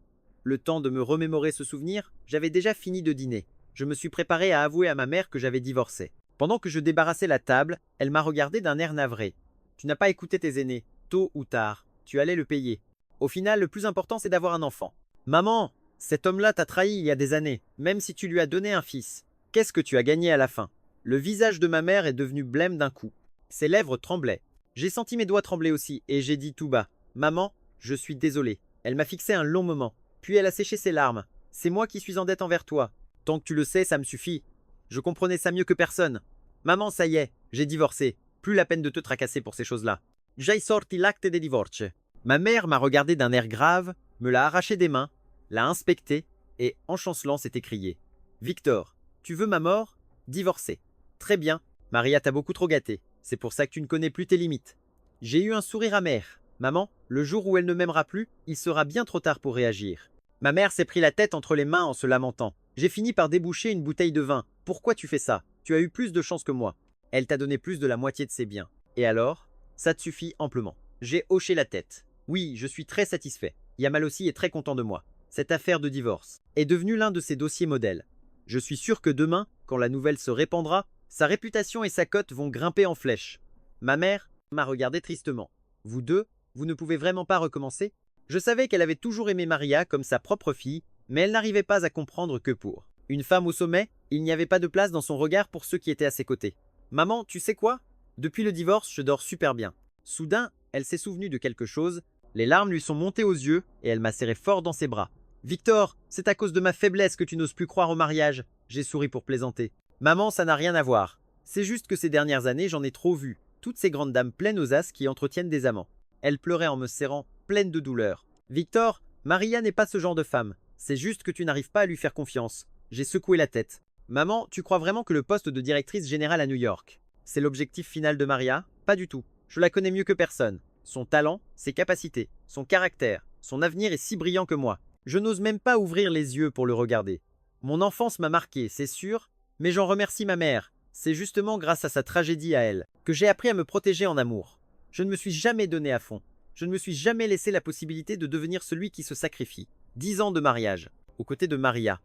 Le temps de me remémorer ce souvenir, j'avais déjà fini de dîner. Je me suis préparé à avouer à ma mère que j'avais divorcé. Pendant que je débarrassais la table, elle m'a regardé d'un air navré. « Tu n'as pas écouté tes aînés. Tôt ou tard, tu allais le payer. Au final, le plus important, c'est d'avoir un enfant. Maman, cet homme-là t'a trahi il y a des années, même si tu lui as donné un fils. Qu'est-ce que tu as gagné à la fin ?» Le visage de ma mère est devenu blême d'un coup. Ses lèvres tremblaient. J'ai senti mes doigts trembler aussi, et j'ai dit tout bas « Maman, je suis désolé. » Elle m'a fixé un long moment, puis elle a séché ses larmes. « C'est moi qui suis en dette envers toi. Tant que tu le sais, ça me suffit. Je comprenais ça mieux que personne. Maman, ça y est, j'ai divorcé. Plus la peine de te tracasser pour ces choses-là. J'ai sorti l'acte de divorce. » Ma mère m'a regardé d'un air grave, me l'a arraché des mains, l'a inspecté, et en chancelant s'est écriée « Victor, tu veux ma mort ? Divorcé. » Très bien, Maria t'a beaucoup trop gâté. C'est pour ça que tu ne connais plus tes limites. J'ai eu un sourire amer. Maman, le jour où elle ne m'aimera plus, il sera bien trop tard pour réagir. Ma mère s'est pris la tête entre les mains en se lamentant. J'ai fini par déboucher une bouteille de vin. Pourquoi tu fais ça? Tu as eu plus de chance que moi. Elle t'a donné plus de la moitié de ses biens. Et alors? Ça te suffit amplement. J'ai hoché la tête. Oui, je suis très satisfait. Yamal aussi est très content de moi. Cette affaire de divorce est devenue l'un de ses dossiers modèles. Je suis sûr que demain, quand la nouvelle se répandra, sa réputation et sa cote vont grimper en flèche. Ma mère m'a regardé tristement. Vous deux, vous ne pouvez vraiment pas recommencer? Je savais qu'elle avait toujours aimé Maria comme sa propre fille, mais elle n'arrivait pas à comprendre que pour une femme au sommet, il n'y avait pas de place dans son regard pour ceux qui étaient à ses côtés. Maman, tu sais quoi? Depuis le divorce, je dors super bien. Soudain, elle s'est souvenue de quelque chose, les larmes lui sont montées aux yeux et elle m'a serré fort dans ses bras. Victor, c'est à cause de ma faiblesse que tu n'oses plus croire au mariage. J'ai souri pour plaisanter. Maman, ça n'a rien à voir. C'est juste que ces dernières années, j'en ai trop vu. Toutes ces grandes dames pleines aux as qui entretiennent des amants. Elle pleurait en me serrant, pleine de douleur. Victor, Maria n'est pas ce genre de femme. C'est juste que tu n'arrives pas à lui faire confiance. J'ai secoué la tête. Maman, tu crois vraiment que le poste de directrice générale à New York, c'est l'objectif final de Maria? Pas du tout. Je la connais mieux que personne. Son talent, ses capacités, son caractère, son avenir est si brillant que moi. Je n'ose même pas ouvrir les yeux pour le regarder. Mon enfance m'a marqué, c'est sûr, mais j'en remercie ma mère. C'est justement grâce à sa tragédie à elle que j'ai appris à me protéger en amour. Je ne me suis jamais donné à fond. Je ne me suis jamais laissé la possibilité de devenir celui qui se sacrifie. 10 ans de mariage, aux côtés de Maria.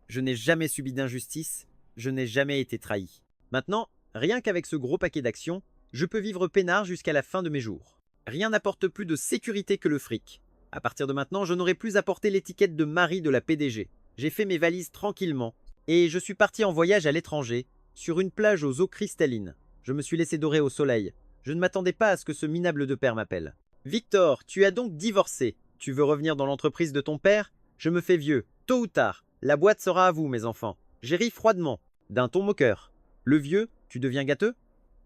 Je n'ai jamais subi d'injustice, je n'ai jamais été trahi. Maintenant, rien qu'avec ce gros paquet d'actions, je peux vivre peinard jusqu'à la fin de mes jours. Rien n'apporte plus de sécurité que le fric. À partir de maintenant, je n'aurai plus à porter l'étiquette de mari de la PDG. J'ai fait mes valises tranquillement et je suis parti en voyage à l'étranger, sur une plage aux eaux cristallines. Je me suis laissé dorer au soleil. Je ne m'attendais pas à ce que ce minable de père m'appelle. Victor, tu as donc divorcé. Tu veux revenir dans l'entreprise de ton père? Je me fais vieux. Tôt ou tard, la boîte sera à vous, mes enfants. J'ai ri froidement, d'un ton moqueur. Le vieux, tu deviens gâteux?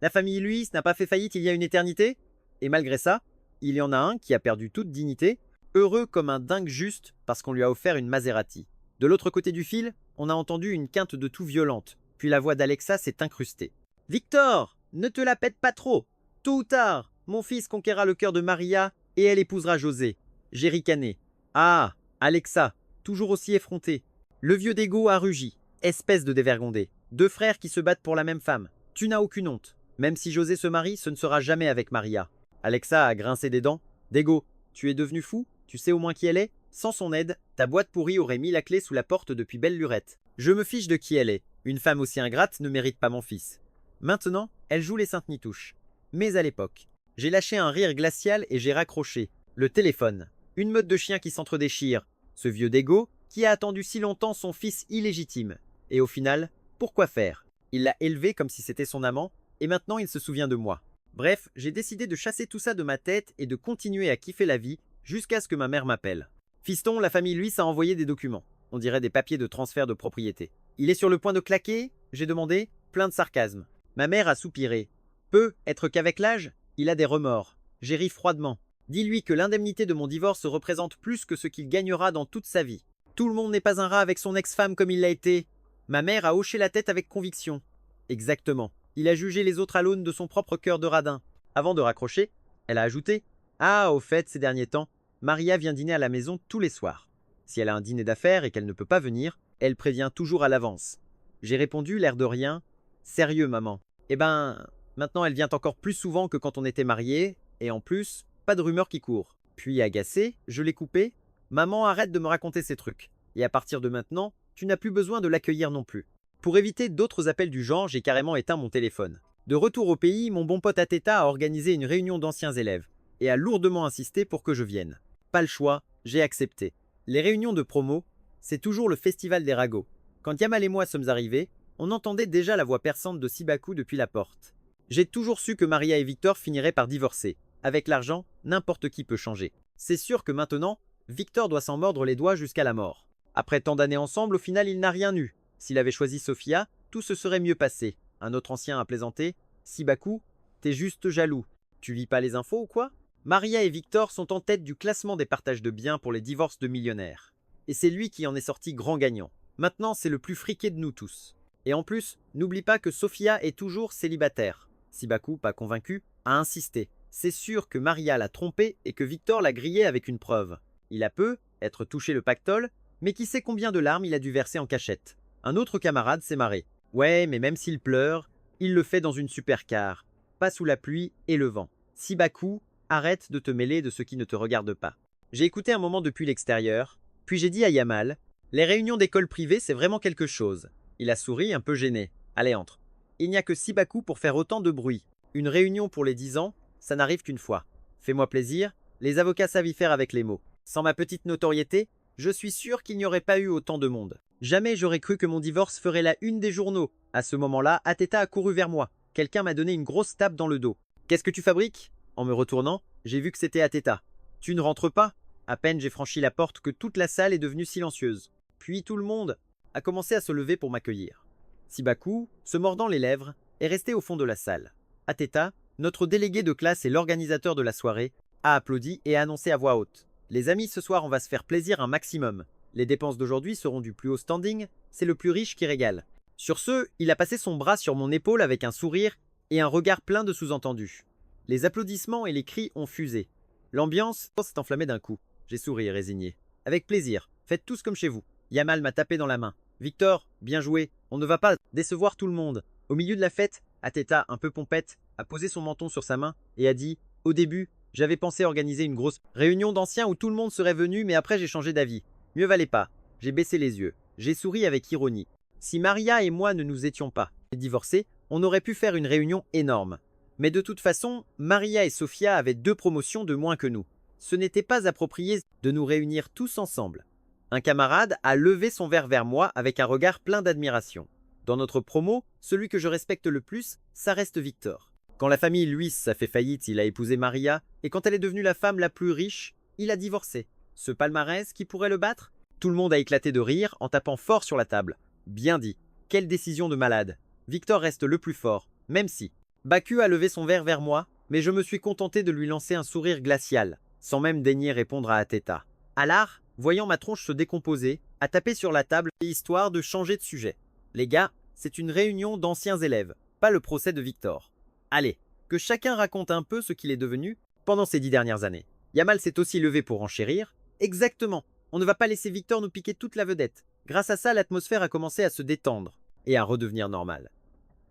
La famille Luis n'a pas fait faillite il y a une éternité? Et malgré ça, il y en a un qui a perdu toute dignité, heureux comme un dingue juste parce qu'on lui a offert une Maserati. De l'autre côté du fil, on a entendu une quinte de toux violente, puis la voix d'Alexa s'est incrustée. « Victor, ne te la pète pas trop. Tôt ou tard, mon fils conquérera le cœur de Maria et elle épousera José. » J'ai ricané. « Ah, Alexa, toujours aussi effrontée. » Le vieux Dégo a rugi. Espèce de dévergondé. Deux frères qui se battent pour la même femme. Tu n'as aucune honte. Même si José se marie, ce ne sera jamais avec Maria. Alexa a grincé des dents. Dégo, tu es devenu fou? Tu sais au moins qui elle est? Sans son aide, ta boîte pourrie aurait mis la clé sous la porte depuis belle lurette. Je me fiche de qui elle est. Une femme aussi ingrate ne mérite pas mon fils. Maintenant, elle joue les saintes nitouches. Mais à l'époque, j'ai lâché un rire glacial et j'ai raccroché. Le téléphone. Une meute de chiens qui s'entre-déchirent. Ce vieux Dégo qui a attendu si longtemps son fils illégitime. Et au final, pourquoi faire? Il l'a élevé comme si c'était son amant, et maintenant il se souvient de moi. Bref, j'ai décidé de chasser tout ça de ma tête et de continuer à kiffer la vie jusqu'à ce que ma mère m'appelle. Fiston, la famille Luis a envoyé des documents. On dirait des papiers de transfert de propriété. Il est sur le point de claquer? J'ai demandé, plein de sarcasme. Ma mère a soupiré. Peut être qu'avec l'âge, il a des remords. J'ai ri froidement. Dis-lui que l'indemnité de mon divorce représente plus que ce qu'il gagnera dans toute sa vie. Tout le monde n'est pas un rat avec son ex-femme comme il l'a été. Ma mère a hoché la tête avec conviction. Exactement. Il a jugé les autres à l'aune de son propre cœur de radin. Avant de raccrocher, elle a ajouté: Ah, au fait, ces derniers temps, Maria vient dîner à la maison tous les soirs. Si elle a un dîner d'affaires et qu'elle ne peut pas venir, elle prévient toujours à l'avance. J'ai répondu, l'air de rien: Sérieux, maman. Eh ben, maintenant elle vient encore plus souvent que quand on était mariés, et en plus, pas de rumeurs qui courent. Puis, agacé, je l'ai coupé: Maman, arrête de me raconter ces trucs. Et à partir de maintenant, tu n'as plus besoin de l'accueillir non plus. Pour éviter d'autres appels du genre, j'ai carrément éteint mon téléphone. De retour au pays, mon bon pote Ateta a organisé une réunion d'anciens élèves et a lourdement insisté pour que je vienne. Pas le choix, j'ai accepté. Les réunions de promo, c'est toujours le festival des ragots. Quand Yamal et moi sommes arrivés, on entendait déjà la voix perçante de Sibaku depuis la porte. J'ai toujours su que Maria et Victor finiraient par divorcer. Avec l'argent, n'importe qui peut changer. C'est sûr que maintenant, Victor doit s'en mordre les doigts jusqu'à la mort. Après tant d'années ensemble, au final, il n'a rien eu. S'il avait choisi Sophia, tout se serait mieux passé. Un autre ancien a plaisanté: Sibaku, t'es juste jaloux. Tu lis pas les infos ou quoi? Maria et Victor sont en tête du classement des partages de biens pour les divorces de millionnaires. Et c'est lui qui en est sorti grand gagnant. Maintenant, c'est le plus friqué de nous tous. Et en plus, n'oublie pas que Sophia est toujours célibataire. Sibaku, pas convaincu, a insisté. C'est sûr que Maria l'a trompé et que Victor l'a grillé avec une preuve. Il a peu être touché le pactole, mais qui sait combien de larmes il a dû verser en cachette. Un autre camarade s'est marré. Ouais, mais même s'il pleure, il le fait dans une supercar, pas sous la pluie et le vent. Sibaku, arrête de te mêler de ce qui ne te regarde pas. J'ai écouté un moment depuis l'extérieur, puis j'ai dit à Yamal: Les réunions d'école privée, c'est vraiment quelque chose. Il a souri, un peu gêné. Allez, entre. Il n'y a que Sibaku pour faire autant de bruit. Une réunion pour les 10 ans, ça n'arrive qu'une fois. Fais-moi plaisir, les avocats savent y faire avec les mots. Sans ma petite notoriété, je suis sûr qu'il n'y aurait pas eu autant de monde. Jamais j'aurais cru que mon divorce ferait la une des journaux. À ce moment-là, Ateta a couru vers moi. Quelqu'un m'a donné une grosse tape dans le dos. Qu'est-ce que tu fabriques? En me retournant, j'ai vu que c'était Ateta. Tu ne rentres pas? À peine j'ai franchi la porte que toute la salle est devenue silencieuse. Puis tout le monde a commencé à se lever pour m'accueillir. Sibaku, se mordant les lèvres, est resté au fond de la salle. Ateta, notre délégué de classe et l'organisateur de la soirée, a applaudi et a annoncé à voix haute: Les amis, ce soir on va se faire plaisir un maximum. Les dépenses d'aujourd'hui seront du plus haut standing, c'est le plus riche qui régale. Sur ce, il a passé son bras sur mon épaule avec un sourire et un regard plein de sous-entendus. Les applaudissements et les cris ont fusé. L'ambiance s'est enflammée d'un coup. J'ai souri résigné. Avec plaisir, faites tous comme chez vous. Yamal m'a tapé dans la main. Victor, bien joué, on ne va pas décevoir tout le monde. Au milieu de la fête, Ateta, un peu pompette, a posé son menton sur sa main et a dit: Au début, j'avais pensé organiser une grosse réunion d'anciens où tout le monde serait venu, mais après j'ai changé d'avis. Mieux valait pas. J'ai baissé les yeux. J'ai souri avec ironie. Si Maria et moi ne nous étions pas divorcés, on aurait pu faire une réunion énorme. Mais de toute façon, Maria et Sophia avaient 2 promotions de moins que nous. Ce n'était pas approprié de nous réunir tous ensemble. Un camarade a levé son verre vers moi avec un regard plein d'admiration. Dans notre promo, celui que je respecte le plus, ça reste Victor. Quand la famille Luis a fait faillite, il a épousé Maria, et quand elle est devenue la femme la plus riche, il a divorcé. Ce palmarès, qui pourrait le battre? Tout le monde a éclaté de rire en tapant fort sur la table. Bien dit. Quelle décision de malade. Victor reste le plus fort, même si. Baku a levé son verre vers moi, mais je me suis contenté de lui lancer un sourire glacial, sans même daigner répondre à Ateta. Alar, voyant ma tronche se décomposer, a tapé sur la table, histoire de changer de sujet. Les gars, c'est une réunion d'anciens élèves, pas le procès de Victor. Allez, que chacun raconte un peu ce qu'il est devenu pendant ces 10 dernières années. Yamal s'est aussi levé pour enchérir. Exactement, on ne va pas laisser Victor nous piquer toute la vedette. Grâce à ça, l'atmosphère a commencé à se détendre et à redevenir normale.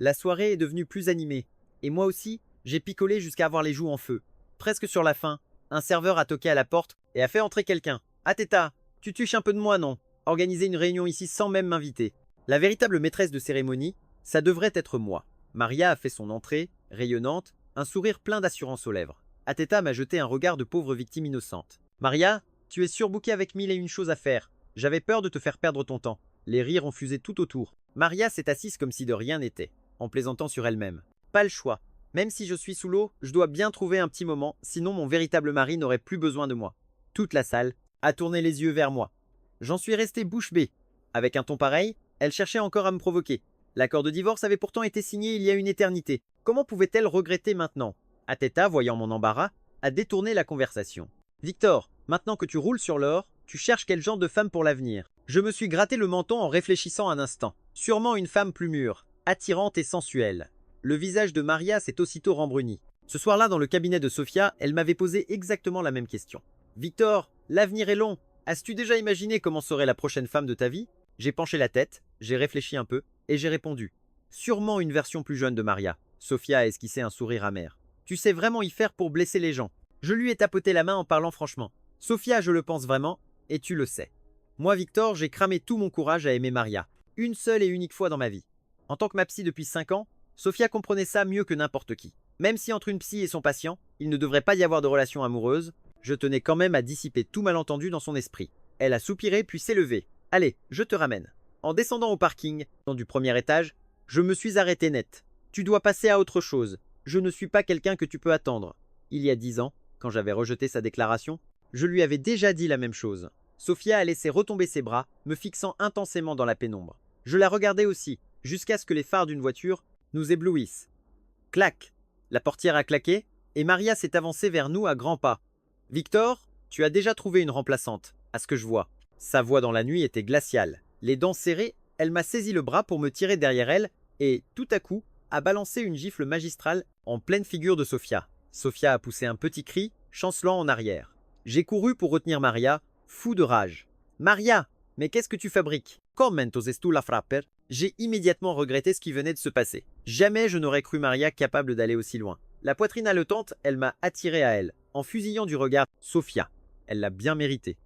La soirée est devenue plus animée, et moi aussi, j'ai picolé jusqu'à avoir les joues en feu. Presque sur la fin, un serveur a toqué à la porte et a fait entrer quelqu'un. Ateta, tu tuches un peu de moi, non? Organiser une réunion ici sans même m'inviter. La véritable maîtresse de cérémonie, ça devrait être moi. Maria a fait son entrée, rayonnante, un sourire plein d'assurance aux lèvres. Ateta m'a jeté un regard de pauvre victime innocente. Maria, tu es surbookée avec 1001 choses à faire. J'avais peur de te faire perdre ton temps. Les rires ont fusé tout autour. Maria s'est assise comme si de rien n'était, en plaisantant sur elle-même. Pas le choix. Même si je suis sous l'eau, je dois bien trouver un petit moment, sinon mon véritable mari n'aurait plus besoin de moi. Toute la salle a tourné les yeux vers moi. J'en suis resté bouche bée. Avec un ton pareil, elle cherchait encore à me provoquer. L'accord de divorce avait pourtant été signé il y a une éternité. Comment pouvait-elle regretter maintenant? Ateta, voyant mon embarras, à détourner la conversation. Victor, maintenant que tu roules sur l'or, tu cherches quel genre de femme pour l'avenir. Je me suis gratté le menton en réfléchissant un instant. Sûrement une femme plus mûre, attirante et sensuelle. Le visage de Maria s'est aussitôt rembruni. Ce soir-là, dans le cabinet de Sofia, elle m'avait posé exactement la même question. Victor, l'avenir est long. As-tu déjà imaginé comment serait la prochaine femme de ta vie? J'ai penché la tête, j'ai réfléchi un peu, et j'ai répondu. Sûrement une version plus jeune de Maria. Sofia a esquissé un sourire amer. Tu sais vraiment y faire pour blesser les gens. Je lui ai tapoté la main en parlant franchement. Sofia, je le pense vraiment, et tu le sais. Moi, Victor, j'ai cramé tout mon courage à aimer Maria. Une seule et unique fois dans ma vie. En tant que ma psy depuis 5 ans, Sofia comprenait ça mieux que n'importe qui. Même si entre une psy et son patient, il ne devrait pas y avoir de relation amoureuse, je tenais quand même à dissiper tout malentendu dans son esprit. Elle a soupiré puis s'est levée. Allez, je te ramène. En descendant au parking, dans du premier étage, je me suis arrêté net. Tu dois passer à autre chose. Je ne suis pas quelqu'un que tu peux attendre. Il y a 10 ans, quand j'avais rejeté sa déclaration, je lui avais déjà dit la même chose. Sofia a laissé retomber ses bras, me fixant intensément dans la pénombre. Je la regardais aussi, jusqu'à ce que les phares d'une voiture nous éblouissent. Clac! La portière a claqué, et Maria s'est avancée vers nous à grands pas. Victor, tu as déjà trouvé une remplaçante, à ce que je vois. Sa voix dans la nuit était glaciale. Les dents serrées, elle m'a saisi le bras pour me tirer derrière elle, et, tout à coup, a balancé une gifle magistrale en pleine figure de Sofia. Sofia a poussé un petit cri, chancelant en arrière. J'ai couru pour retenir Maria, fou de rage. Maria, mais qu'est-ce que tu fabriques? Comment oses tu la frapper? J'ai immédiatement regretté ce qui venait de se passer. Jamais je n'aurais cru Maria capable d'aller aussi loin. La poitrine haletante, elle m'a attiré à elle, en fusillant du regard Sofia. Elle l'a bien mérité.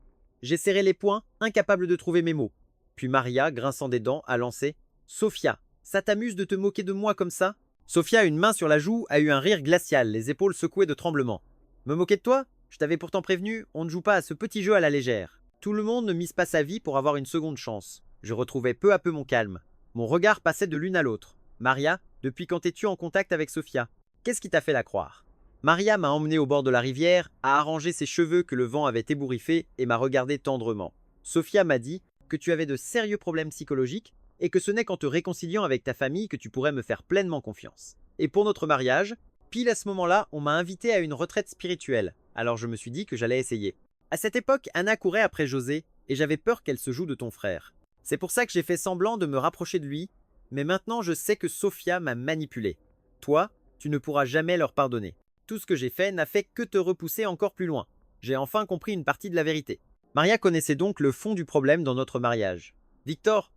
J'ai serré les poings, incapable de trouver mes mots. Puis Maria, grinçant des dents, a lancé « Sofia, ça t'amuse de te moquer de moi comme ça ?» Sofia, une main sur la joue, a eu un rire glacial, les épaules secouées de tremblements. « Me moquer de toi? Je t'avais pourtant prévenu, on ne joue pas à ce petit jeu à la légère. Tout le monde ne mise pas sa vie pour avoir une seconde chance. » Je retrouvais peu à peu mon calme. Mon regard passait de l'une à l'autre. « Maria, depuis quand es-tu en contact avec Sofia? Qu'est-ce qui t'a fait la croire ?» Maria m'a emmené au bord de la rivière, a arrangé ses cheveux que le vent avait ébouriffés et m'a regardé tendrement. Sofia m'a dit que tu avais de sérieux problèmes psychologiques et que ce n'est qu'en te réconciliant avec ta famille que tu pourrais me faire pleinement confiance. Et pour notre mariage, pile à ce moment-là, on m'a invité à une retraite spirituelle, alors je me suis dit que j'allais essayer. À cette époque, Anna courait après José et j'avais peur qu'elle se joue de ton frère. C'est pour ça que j'ai fait semblant de me rapprocher de lui, mais maintenant je sais que Sofia m'a manipulé. Toi, tu ne pourras jamais leur pardonner. Tout ce que j'ai fait n'a fait que te repousser encore plus loin. J'ai enfin compris une partie de la vérité. Maria connaissait donc le fond du problème dans notre mariage. Victor,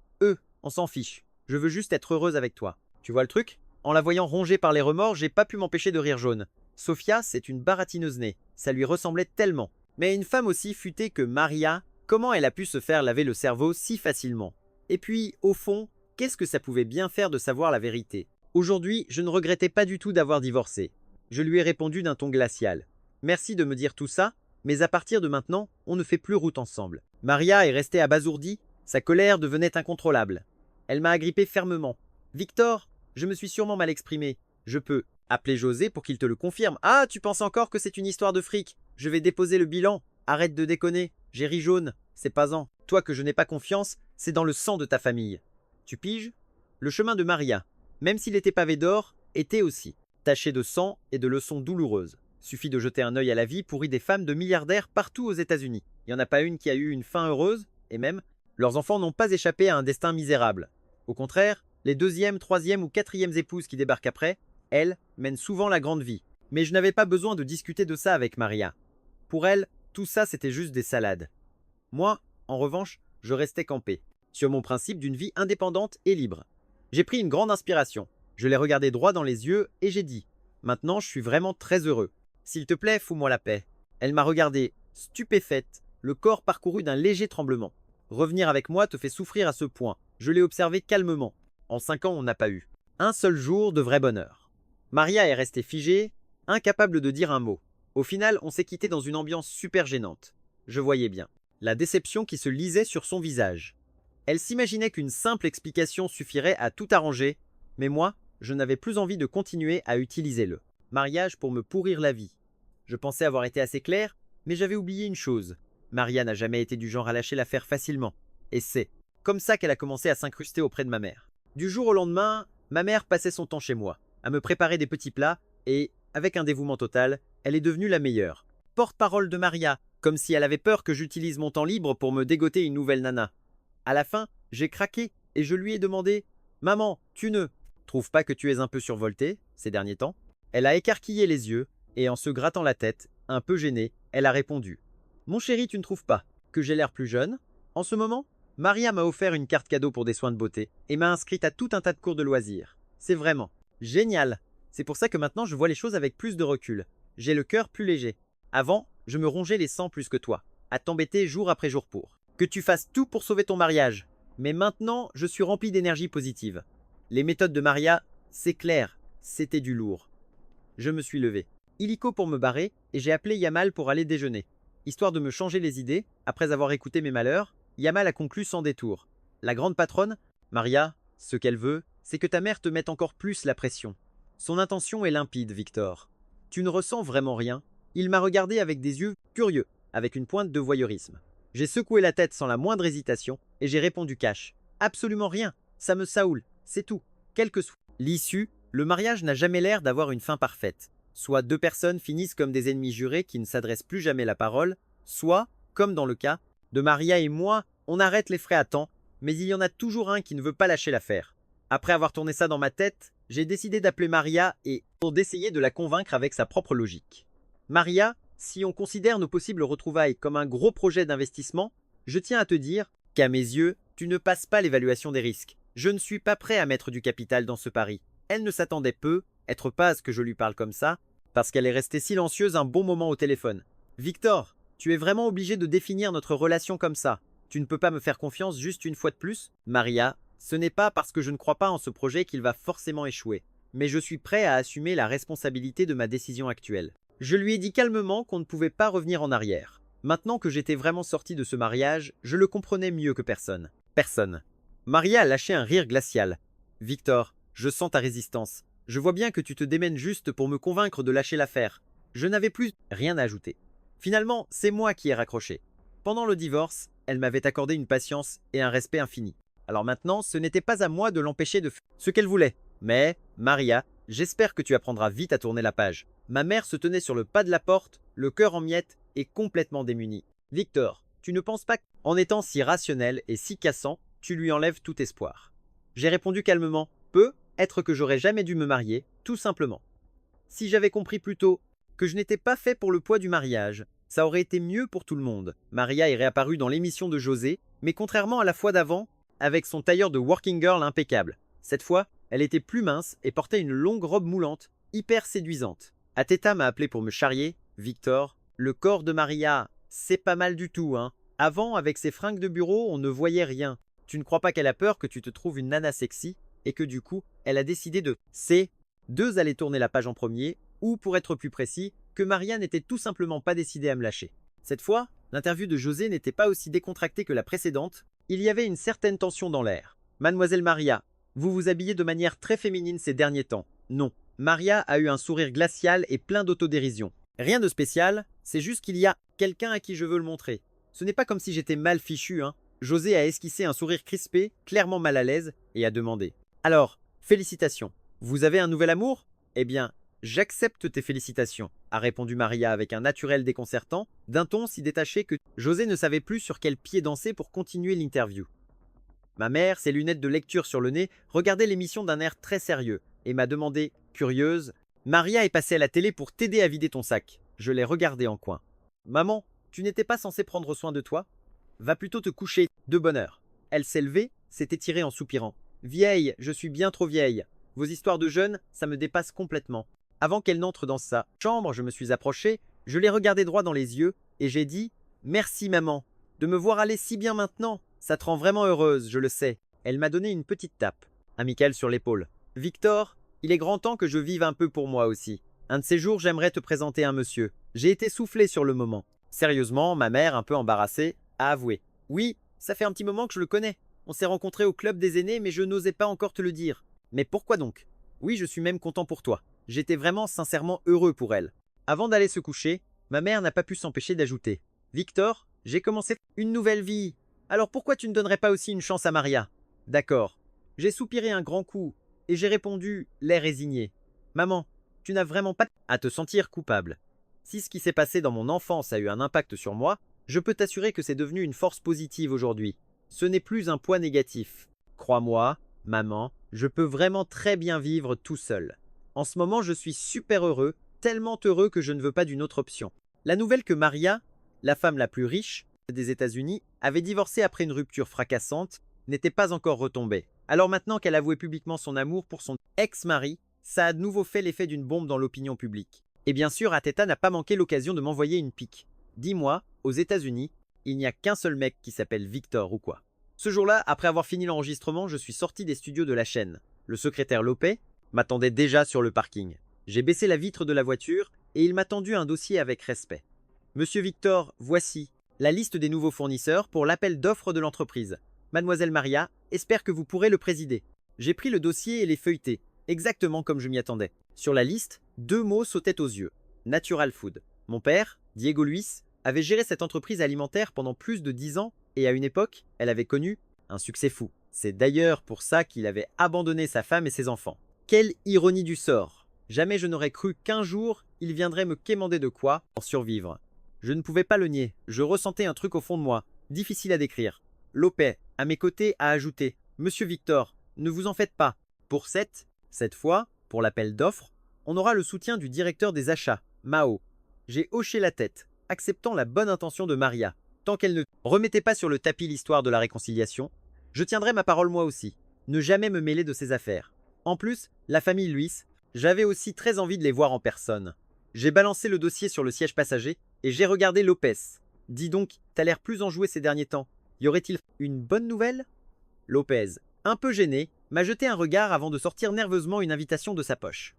on s'en fiche. Je veux juste être heureuse avec toi. Tu vois le truc? En la voyant rongée par les remords, j'ai pas pu m'empêcher de rire jaune. Sofia, c'est une baratineuse née. Ça lui ressemblait tellement. Mais une femme aussi futée que Maria, comment elle a pu se faire laver le cerveau si facilement? Et puis, au fond, qu'est-ce que ça pouvait bien faire de savoir la vérité? Aujourd'hui, je ne regrettais pas du tout d'avoir divorcé. Je lui ai répondu d'un ton glacial. Merci de me dire tout ça, mais à partir de maintenant, on ne fait plus route ensemble. Maria est restée abasourdie, sa colère devenait incontrôlable. Elle m'a agrippé fermement. Victor, je me suis sûrement mal exprimé. Je peux appeler José pour qu'il te le confirme. Ah, tu penses encore que c'est une histoire de fric? Je vais déposer le bilan. Arrête de déconner. J'ai ri jaune. C'est pas en. Toi que je n'ai pas confiance, c'est dans le sang de ta famille. Tu piges? Le chemin de Maria, même s'il était pavé d'or, était aussi taché de sang et de leçons douloureuses. Suffit de jeter un œil à la vie pourrie des femmes de milliardaires partout aux États-Unis. Il n'y en a pas une qui a eu une fin heureuse, et même, leurs enfants n'ont pas échappé à un destin misérable. Au contraire, les deuxième, troisième ou quatrièmes épouses qui débarquent après, elles, mènent souvent la grande vie. Mais je n'avais pas besoin de discuter de ça avec Maria. Pour elle, tout ça c'était juste des salades. Moi, en revanche, je restais campé, sur mon principe d'une vie indépendante et libre. J'ai pris une grande inspiration. Je l'ai regardé droit dans les yeux et j'ai dit « Maintenant, je suis vraiment très heureux. S'il te plaît, fous-moi la paix. » Elle m'a regardé, stupéfaite, le corps parcouru d'un léger tremblement. Revenir avec moi te fait souffrir à ce point. Je l'ai observé calmement. En 5 ans, on n'a pas eu un seul jour de vrai bonheur. Maria est restée figée, incapable de dire un mot. Au final, on s'est quitté dans une ambiance super gênante. Je voyais bien la déception qui se lisait sur son visage. Elle s'imaginait qu'une simple explication suffirait à tout arranger, mais moi, je n'avais plus envie de continuer à utiliser le mariage pour me pourrir la vie. Je pensais avoir été assez clair, mais j'avais oublié une chose. Maria n'a jamais été du genre à lâcher l'affaire facilement. Et c'est comme ça qu'elle a commencé à s'incruster auprès de ma mère. Du jour au lendemain, ma mère passait son temps chez moi, à me préparer des petits plats, et, avec un dévouement total, elle est devenue la meilleure. Porte-parole de Maria, comme si elle avait peur que j'utilise mon temps libre pour me dégoter une nouvelle nana. À la fin, j'ai craqué et je lui ai demandé « Maman, tu ne trouves pas que tu es un peu survoltée ces derniers temps ?» Elle a écarquillé les yeux et en se grattant la tête, un peu gênée, elle a répondu « Mon chéri, tu ne trouves pas que j'ai l'air plus jeune? En ce moment, Maria m'a offert une carte cadeau pour des soins de beauté et m'a inscrite à tout un tas de cours de loisirs. C'est vraiment génial. C'est pour ça que maintenant je vois les choses avec plus de recul. J'ai le cœur plus léger. Avant, je me rongeais les sangs plus que toi, à t'embêter jour après jour pour que tu fasses tout pour sauver ton mariage. Mais maintenant, je suis rempli d'énergie positive. Les méthodes de Maria, c'est clair, c'était du lourd. Je me suis levé, illico pour me barrer, et j'ai appelé Yamal pour aller déjeuner. Histoire de me changer les idées, après avoir écouté mes malheurs, Yamal a conclu sans détour. La grande patronne, Maria, ce qu'elle veut, c'est que ta mère te mette encore plus la pression. Son intention est limpide, Victor. Tu ne ressens vraiment rien. Il m'a regardé avec des yeux curieux, avec une pointe de voyeurisme. J'ai secoué la tête sans la moindre hésitation et j'ai répondu cash. Absolument rien, ça me saoule, c'est tout, quel que soit l'issue, le mariage n'a jamais l'air d'avoir une fin parfaite. Soit deux personnes finissent comme des ennemis jurés qui ne s'adressent plus jamais la parole, soit, comme dans le cas de Maria et moi, on arrête les frais à temps, mais il y en a toujours un qui ne veut pas lâcher l'affaire. Après avoir tourné ça dans ma tête, j'ai décidé d'appeler Maria et pour d'essayer de la convaincre avec sa propre logique. Maria, si on considère nos possibles retrouvailles comme un gros projet d'investissement, je tiens à te dire qu'à mes yeux, tu ne passes pas l'évaluation des risques. Je ne suis pas prêt à mettre du capital dans ce pari. Elle ne s'attendait peu, être pas à ce que je lui parle comme ça, parce qu'elle est restée silencieuse un bon moment au téléphone. Victor, tu es vraiment obligé de définir notre relation comme ça. Tu ne peux pas me faire confiance juste une fois de plus? Maria, ce n'est pas parce que je ne crois pas en ce projet qu'il va forcément échouer. Mais je suis prêt à assumer la responsabilité de ma décision actuelle. Je lui ai dit calmement qu'on ne pouvait pas revenir en arrière. Maintenant que j'étais vraiment sorti de ce mariage, je le comprenais mieux que personne. Personne. Maria a lâché un rire glacial. Victor, je sens ta résistance. Je vois bien que tu te démènes juste pour me convaincre de lâcher l'affaire. Je n'avais plus rien à ajouter. Finalement, c'est moi qui ai raccroché. Pendant le divorce, elle m'avait accordé une patience et un respect infini. Alors maintenant, ce n'était pas à moi de l'empêcher de faire ce qu'elle voulait. Mais, Maria, j'espère que tu apprendras vite à tourner la page. Ma mère se tenait sur le pas de la porte, le cœur en miettes et complètement démunie. Victor, tu ne penses pas qu'en étant si rationnel et si cassant, tu lui enlèves tout espoir? J'ai répondu calmement, peut-être que j'aurais jamais dû me marier, tout simplement. Si j'avais compris plus tôt que je n'étais pas fait pour le poids du mariage, ça aurait été mieux pour tout le monde. Maria est réapparue dans l'émission de José, mais contrairement à la fois d'avant, avec son tailleur de working girl impeccable. Cette fois, elle était plus mince et portait une longue robe moulante, hyper séduisante. Ateta m'a appelé pour me charrier. Victor, le corps de Maria, c'est pas mal du tout, hein. Avant, avec ses fringues de bureau, on ne voyait rien. Tu ne crois pas qu'elle a peur que tu te trouves une nana sexy et que du coup, elle a décidé de deux allaient tourner la page en premier, ou pour être plus précis, que Maria n'était tout simplement pas décidée à me lâcher. Cette fois, l'interview de José n'était pas aussi décontractée que la précédente. Il y avait une certaine tension dans l'air. Mademoiselle Maria, vous vous habillez de manière très féminine ces derniers temps. Non. Maria a eu un sourire glacial et plein d'autodérision. Rien de spécial, c'est juste qu'il y a quelqu'un à qui je veux le montrer. Ce n'est pas comme si j'étais mal fichu, hein. José a esquissé un sourire crispé, clairement mal à l'aise, et a demandé. Alors, félicitations. Vous avez un nouvel amour? Eh bien, j'accepte tes félicitations, a répondu Maria avec un naturel déconcertant, d'un ton si détaché que José ne savait plus sur quel pied danser pour continuer l'interview. Ma mère, ses lunettes de lecture sur le nez, regardait l'émission d'un air très sérieux et m'a demandé, curieuse, Maria est passée à la télé pour t'aider à vider ton sac. Je l'ai regardée en coin. Maman, tu n'étais pas censée prendre soin de toi? Va plutôt te coucher, de bonne heure. Elle s'est levée, s'est étirée en soupirant. Vieille, je suis bien trop vieille. Vos histoires de jeunes, ça me dépasse complètement. Avant qu'elle n'entre dans sa chambre, je me suis approché, je l'ai regardée droit dans les yeux et j'ai dit « Merci maman, de me voir aller si bien maintenant. Ça te rend vraiment heureuse, je le sais. » Elle m'a donné une petite tape, amicale sur l'épaule. « Victor, il est grand temps que je vive un peu pour moi aussi. Un de ces jours, j'aimerais te présenter un monsieur. » J'ai été soufflé sur le moment. Sérieusement, ma mère, un peu embarrassée, a avoué. « Oui, ça fait un petit moment que je le connais. On s'est rencontrés au club des aînés, mais je n'osais pas encore te le dire. Mais pourquoi donc? Oui, je suis même content pour toi. J'étais vraiment sincèrement heureux pour elle. » Avant d'aller se coucher, ma mère n'a pas pu s'empêcher d'ajouter. « Victor, j'ai commencé une nouvelle vie. Alors pourquoi tu ne donnerais pas aussi une chance à Maria? » D'accord. J'ai soupiré un grand coup et j'ai répondu, l'air résigné. « Maman, tu n'as vraiment pas à te sentir coupable. Si ce qui s'est passé dans mon enfance a eu un impact sur moi, je peux t'assurer que c'est devenu une force positive aujourd'hui. Ce n'est plus un poids négatif. Crois-moi, maman, je peux vraiment très bien vivre tout seul. En ce moment, je suis super heureux, tellement heureux que je ne veux pas d'une autre option. La nouvelle que Maria, la femme la plus riche des États-Unis, avait divorcé après une rupture fracassante, n'était pas encore retombée. Alors maintenant qu'elle avouait publiquement son amour pour son ex-mari, ça a de nouveau fait l'effet d'une bombe dans l'opinion publique. Et bien sûr, Ateta n'a pas manqué l'occasion de m'envoyer une pique. Dis-moi, aux États-Unis, il n'y a qu'un seul mec qui s'appelle Victor ou quoi. Ce jour-là, après avoir fini l'enregistrement, je suis sorti des studios de la chaîne. Le secrétaire Lopez m'attendait déjà sur le parking. J'ai baissé la vitre de la voiture et il m'a tendu un dossier avec respect. Monsieur Victor, voici la liste des nouveaux fournisseurs pour l'appel d'offres de l'entreprise. Mademoiselle Maria espère que vous pourrez le présider. J'ai pris le dossier et les feuilletés, exactement comme je m'y attendais. Sur la liste, 2 mots sautaient aux yeux. Natural Food. Mon père, Diego Luis, avait géré cette entreprise alimentaire pendant plus de 10 ans et à une époque, elle avait connu un succès fou. C'est d'ailleurs pour ça qu'il avait abandonné sa femme et ses enfants. Quelle ironie du sort! Jamais je n'aurais cru qu'un jour, il viendrait me quémander de quoi pour survivre. Je ne pouvais pas le nier, je ressentais un truc au fond de moi, difficile à décrire. Lopez, à mes côtés, a ajouté « Monsieur Victor, ne vous en faites pas. Pour cette fois, pour l'appel d'offres, on aura le soutien du directeur des achats, Mao. » J'ai hoché la tête, acceptant la bonne intention de Maria. Tant qu'elle ne remettait pas sur le tapis l'histoire de la réconciliation, je tiendrai ma parole moi aussi, ne jamais me mêler de ses affaires. En plus, la famille Luis, j'avais aussi très envie de les voir en personne. J'ai balancé le dossier sur le siège passager et j'ai regardé Lopez. Dis donc, t'as l'air plus enjoué ces derniers temps. Y aurait-il une bonne nouvelle? Lopez, un peu gêné, m'a jeté un regard avant de sortir nerveusement une invitation de sa poche.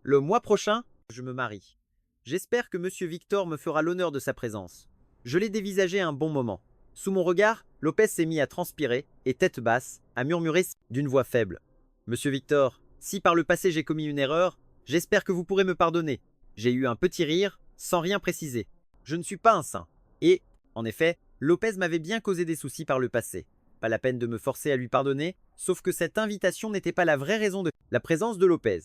Le mois prochain, je me marie. J'espère que Monsieur Victor me fera l'honneur de sa présence. Je l'ai dévisagé un bon moment. Sous mon regard, Lopez s'est mis à transpirer et, tête basse, à murmurer d'une voix faible. Monsieur Victor, si par le passé j'ai commis une erreur, j'espère que vous pourrez me pardonner. J'ai eu un petit rire, sans rien préciser. Je ne suis pas un saint. Et, en effet, Lopez m'avait bien causé des soucis par le passé. Pas la peine de me forcer à lui pardonner, sauf que cette invitation n'était pas la vraie raison de la présence de Lopez.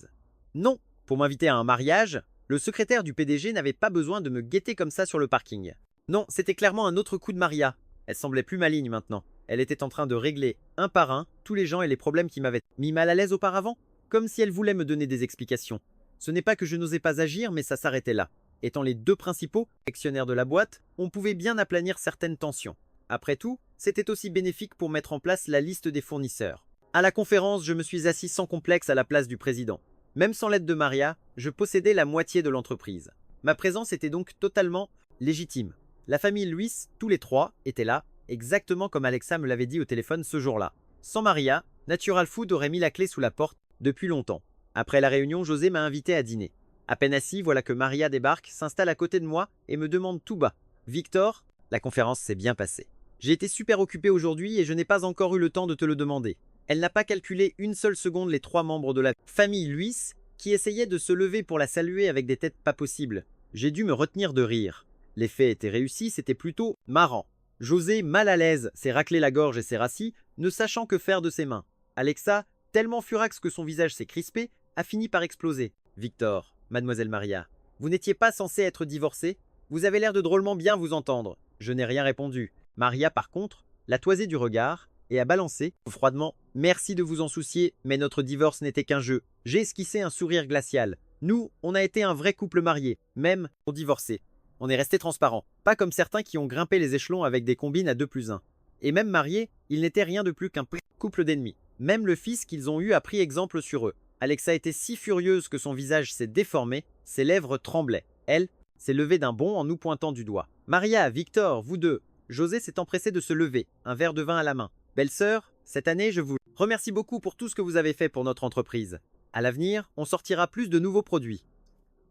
Non, pour m'inviter à un mariage, le secrétaire du PDG n'avait pas besoin de me guetter comme ça sur le parking. Non, c'était clairement un autre coup de Maria. Elle semblait plus maligne maintenant. Elle était en train de régler, un par un, tous les gens et les problèmes qui m'avaient mis mal à l'aise auparavant, comme si elle voulait me donner des explications. Ce n'est pas que je n'osais pas agir, mais ça s'arrêtait là. Étant les 2 principaux actionnaires de la boîte, on pouvait bien aplanir certaines tensions. Après tout, c'était aussi bénéfique pour mettre en place la liste des fournisseurs. À la conférence, je me suis assis sans complexe à la place du président. Même sans l'aide de Maria, je possédais la moitié de l'entreprise. Ma présence était donc totalement légitime. La famille Luis, tous les 3, étaient là, exactement comme Alexa me l'avait dit au téléphone ce jour-là. Sans Maria, Natural Food aurait mis la clé sous la porte depuis longtemps. Après la réunion, José m'a invité à dîner. À peine assis, voilà que Maria débarque, s'installe à côté de moi et me demande tout bas. « Victor, la conférence s'est bien passée. J'ai été super occupé aujourd'hui et je n'ai pas encore eu le temps de te le demander. » Elle n'a pas calculé une seule seconde les 3 membres de la famille Luis qui essayaient de se lever pour la saluer avec des têtes pas possibles. J'ai dû me retenir de rire. L'effet était réussi, c'était plutôt marrant. José, mal à l'aise, s'est raclé la gorge et s'est rassis, ne sachant que faire de ses mains. Alexa, tellement furax que son visage s'est crispé, a fini par exploser. « Victor, Mademoiselle Maria, vous n'étiez pas censé être divorcé? Vous avez l'air de drôlement bien vous entendre. » Je n'ai rien répondu. Maria, par contre, l'a toisé du regard et a balancé froidement « Merci de vous en soucier, mais notre divorce n'était qu'un jeu. » J'ai esquissé un sourire glacial. Nous, on a été un vrai couple marié, même pour divorcer. On est resté transparent, pas comme certains qui ont grimpé les échelons avec des combines à 2+1. Et même mariés, ils n'étaient rien de plus qu'un couple d'ennemis. Même le fils qu'ils ont eu a pris exemple sur eux. Alexa était si furieuse que son visage s'est déformé, ses lèvres tremblaient. Elle s'est levée d'un bond en nous pointant du doigt. « Maria, Victor, vous deux !» José s'est empressé de se lever, un verre de vin à la main. « Belle-sœur, cette année, je vous remercie beaucoup pour tout ce que vous avez fait pour notre entreprise. À l'avenir, on sortira plus de nouveaux produits. »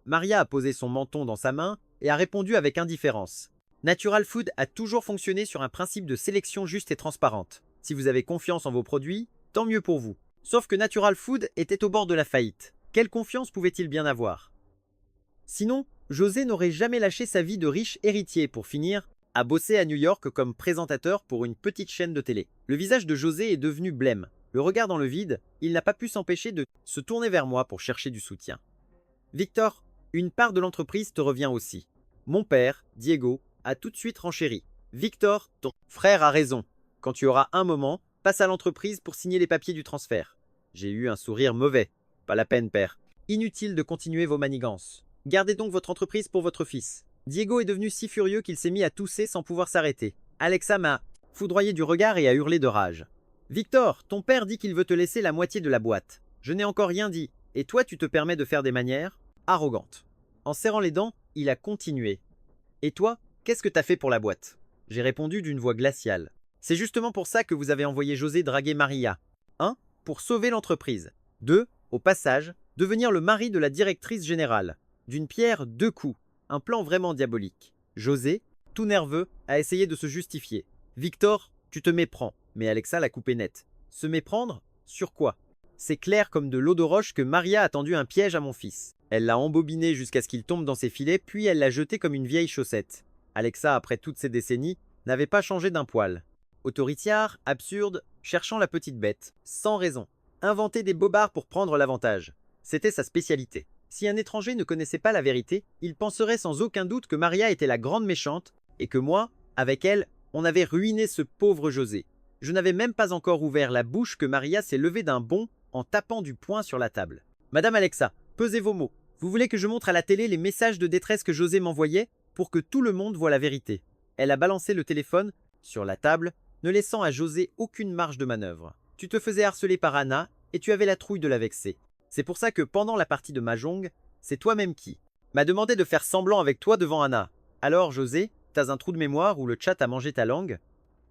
Maria a posé son menton dans sa main et a répondu avec indifférence. Natural Food a toujours fonctionné sur un principe de sélection juste et transparente. Si vous avez confiance en vos produits, tant mieux pour vous. Sauf que Natural Food était au bord de la faillite. Quelle confiance pouvait-il bien avoir? Sinon, José n'aurait jamais lâché sa vie de riche héritier pour finir à bosser à New York comme présentateur pour une petite chaîne de télé. Le visage de José est devenu blême. Le regard dans le vide, il n'a pas pu s'empêcher de se tourner vers moi pour chercher du soutien. « Victor, une part de l'entreprise te revient aussi. Mon père, Diego, a tout de suite renchéri. Victor, ton frère a raison. Quand tu auras un moment, passe à l'entreprise pour signer les papiers du transfert. J'ai eu un sourire mauvais. Pas la peine, père. Inutile de continuer vos manigances. Gardez donc votre entreprise pour votre fils. Diego est devenu si furieux qu'il s'est mis à tousser sans pouvoir s'arrêter. Alexa m'a foudroyé du regard et a hurlé de rage. Victor, ton père dit qu'il veut te laisser la moitié de la boîte. Je n'ai encore rien dit. Et toi, tu te permets de faire des manières arrogantes. En serrant les dents, il a continué. Et toi, qu'est-ce que t'as fait pour la boîte? J'ai répondu d'une voix glaciale. C'est justement pour ça que vous avez envoyé José draguer Maria. 1. Pour sauver l'entreprise. 2. Au passage, devenir le mari de la directrice générale. D'une pierre, deux coups. Un plan vraiment diabolique. José, tout nerveux, a essayé de se justifier. Victor, tu te méprends. Mais Alexa l'a coupé net. Se méprendre? Sur quoi? C'est clair comme de l'eau de roche que Maria a tendu un piège à mon fils. Elle l'a embobiné jusqu'à ce qu'il tombe dans ses filets, puis elle l'a jeté comme une vieille chaussette. Alexa, après toutes ces décennies, n'avait pas changé d'un poil. Autoritiare, absurde, cherchant la petite bête, sans raison. Inventer des bobards pour prendre l'avantage. C'était sa spécialité. Si un étranger ne connaissait pas la vérité, il penserait sans aucun doute que Maria était la grande méchante, et que moi, avec elle, on avait ruiné ce pauvre José. Je n'avais même pas encore ouvert la bouche que Maria s'est levée d'un bond en tapant du poing sur la table. Madame Alexa, pesez vos mots. Vous voulez que je montre à la télé les messages de détresse que José m'envoyait pour que tout le monde voie la vérité. Elle a balancé le téléphone sur la table, ne laissant à José aucune marge de manœuvre. Tu te faisais harceler par Anna et tu avais la trouille de la vexer. C'est pour ça que pendant la partie de Mahjong, c'est toi-même qui m'a demandé de faire semblant avec toi devant Anna. Alors José, t'as un trou de mémoire où le chat a mangé ta langue?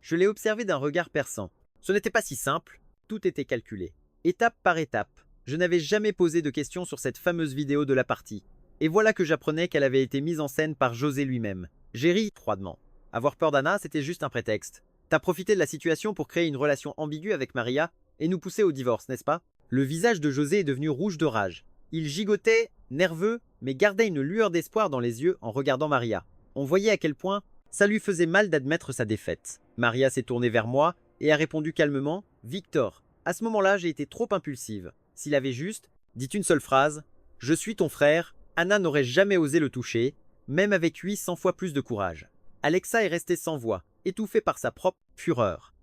Je l'ai observé d'un regard perçant. Ce n'était pas si simple, tout était calculé. Étape par étape, je n'avais jamais posé de questions sur cette fameuse vidéo de la partie. Et voilà que j'apprenais qu'elle avait été mise en scène par José lui-même. J'ai ri froidement. Avoir peur d'Anna, c'était juste un prétexte. T'as profité de la situation pour créer une relation ambiguë avec Maria et nous pousser au divorce, n'est-ce pas? Le visage de José est devenu rouge de rage. Il gigotait, nerveux, mais gardait une lueur d'espoir dans les yeux en regardant Maria. On voyait à quel point ça lui faisait mal d'admettre sa défaite. Maria s'est tournée vers moi et a répondu calmement « Victor, à ce moment-là, j'ai été trop impulsive. S'il avait juste dit une seule phrase « Je suis ton frère », Anna n'aurait jamais osé le toucher, même avec 800 fois plus de courage. Alexa est restée sans voix, étouffée par sa propre fureur.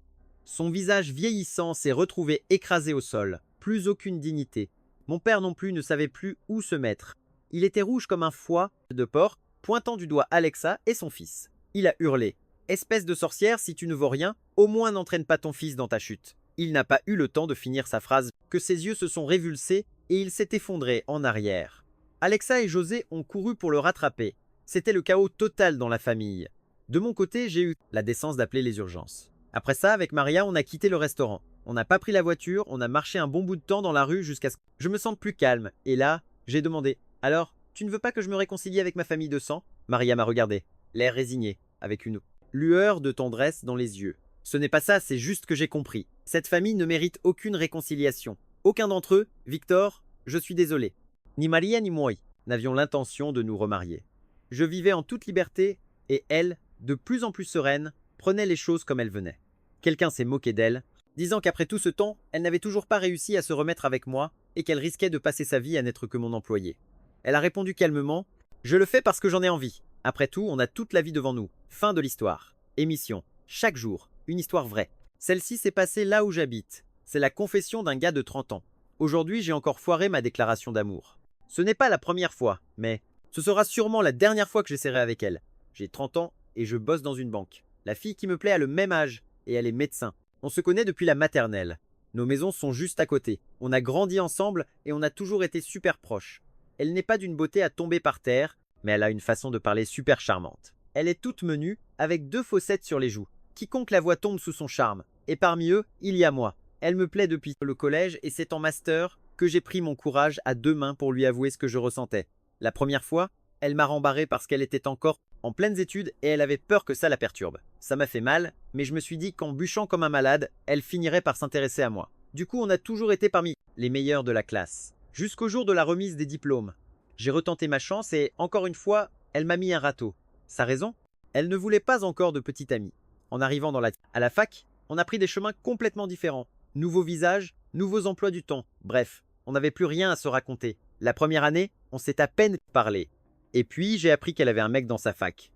Son visage vieillissant s'est retrouvé écrasé au sol, plus aucune dignité. Mon père non plus ne savait plus où se mettre. Il était rouge comme un foie de porc, pointant du doigt Alexa et son fils. Il a hurlé. « Espèce de sorcière, si tu ne vaux rien, au moins n'entraîne pas ton fils dans ta chute. » Il n'a pas eu le temps de finir sa phrase, que ses yeux se sont révulsés et il s'est effondré en arrière. Alexa et José ont couru pour le rattraper. C'était le chaos total dans la famille. De mon côté, j'ai eu la décence d'appeler les urgences. Après ça, avec Maria, on a quitté le restaurant. On n'a pas pris la voiture, on a marché un bon bout de temps dans la rue jusqu'à ce que je me sente plus calme. Et là, j'ai demandé « Alors, tu ne veux pas que je me réconcilie avec ma famille de sang ?» Maria m'a regardé, l'air résigné, avec une lueur de tendresse dans les yeux. Ce n'est pas ça, c'est juste que j'ai compris. Cette famille ne mérite aucune réconciliation. Aucun d'entre eux, Victor, je suis désolé. Ni Maria ni moi n'avions l'intention de nous remarier. Je vivais en toute liberté et elle, de plus en plus sereine, prenait les choses comme elles venaient. Quelqu'un s'est moqué d'elle, disant qu'après tout ce temps, elle n'avait toujours pas réussi à se remettre avec moi et qu'elle risquait de passer sa vie à n'être que mon employée. Elle a répondu calmement « Je le fais parce que j'en ai envie. Après tout, on a toute la vie devant nous. Fin de l'histoire. Émission. Chaque jour. Une histoire vraie. Celle-ci s'est passée là où j'habite. C'est la confession d'un gars de 30 ans. Aujourd'hui, j'ai encore foiré ma déclaration d'amour. Ce n'est pas la première fois, mais ce sera sûrement la dernière fois que j'essaierai avec elle. J'ai 30 ans et je bosse dans une banque. La fille qui me plaît a le même âge et elle est médecin. On se connaît depuis la maternelle. Nos maisons sont juste à côté. On a grandi ensemble et on a toujours été super proches. Elle n'est pas d'une beauté à tomber par terre, mais elle a une façon de parler super charmante. Elle est toute menue, avec 2 fossettes sur les joues. Quiconque la voit tombe sous son charme. Et parmi eux, il y a moi. Elle me plaît depuis le collège et c'est en master que j'ai pris mon courage à 2 mains pour lui avouer ce que je ressentais. La première fois, elle m'a rembarré parce qu'elle était encore en pleines études et elle avait peur que ça la perturbe. Ça m'a fait mal, mais je me suis dit qu'en bûchant comme un malade, elle finirait par s'intéresser à moi. Du coup, on a toujours été parmi les meilleurs de la classe. Jusqu'au jour de la remise des diplômes. J'ai retenté ma chance et, encore une fois, elle m'a mis un râteau. Sa raison? Elle ne voulait pas encore de petite amie. En arrivant à la fac, on a pris des chemins complètement différents. Nouveaux visages, nouveaux emplois du temps. Bref, on n'avait plus rien à se raconter. La première année, on s'est à peine parlé. Et puis, j'ai appris qu'elle avait un mec dans sa fac.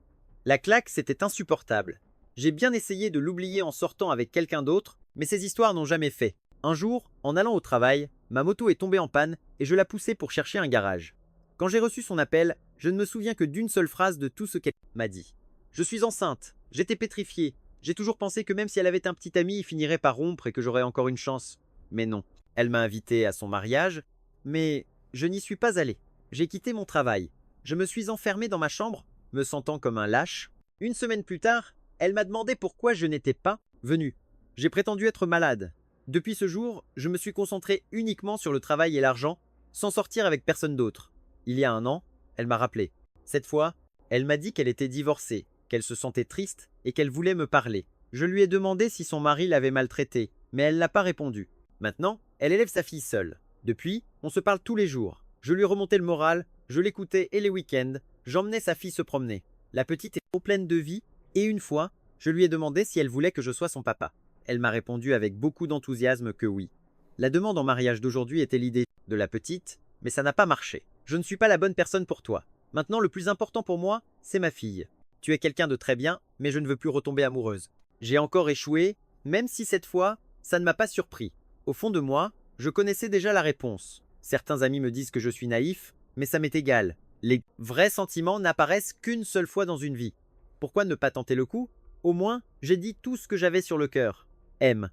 La claque, c'était insupportable. J'ai bien essayé de l'oublier en sortant avec quelqu'un d'autre, mais ces histoires n'ont jamais fait. Un jour, en allant au travail, ma moto est tombée en panne et je la poussais pour chercher un garage. Quand j'ai reçu son appel, je ne me souviens que d'une seule phrase de tout ce qu'elle m'a dit. Je suis enceinte, j'étais pétrifié, j'ai toujours pensé que même si elle avait un petit ami, il finirait par rompre et que j'aurais encore une chance. Mais non, elle m'a invité à son mariage, mais je n'y suis pas allé. J'ai quitté mon travail. Je me suis enfermé dans ma chambre, me sentant comme un lâche. Une semaine plus tard, elle m'a demandé pourquoi je n'étais pas venu. J'ai prétendu être malade. Depuis ce jour, je me suis concentré uniquement sur le travail et l'argent, sans sortir avec personne d'autre. Il y a un an, elle m'a rappelé. Cette fois, elle m'a dit qu'elle était divorcée, qu'elle se sentait triste et qu'elle voulait me parler. Je lui ai demandé si son mari l'avait maltraitée, mais elle n'a pas répondu. Maintenant, elle élève sa fille seule. Depuis, on se parle tous les jours. Je lui remontais le moral, je l'écoutais et les week-ends, j'emmenais sa fille se promener. La petite est trop pleine de vie, et une fois, je lui ai demandé si elle voulait que je sois son papa. Elle m'a répondu avec beaucoup d'enthousiasme que oui. La demande en mariage d'aujourd'hui était l'idée de la petite, mais ça n'a pas marché. Je ne suis pas la bonne personne pour toi. Maintenant, le plus important pour moi, c'est ma fille. Tu es quelqu'un de très bien, mais je ne veux plus retomber amoureuse. J'ai encore échoué, même si cette fois, ça ne m'a pas surpris. Au fond de moi, je connaissais déjà la réponse. Certains amis me disent que je suis naïf, mais ça m'est égal. Les vrais sentiments n'apparaissent qu'une seule fois dans une vie. Pourquoi ne pas tenter le coup? Au moins, j'ai dit tout ce que j'avais sur le cœur. M.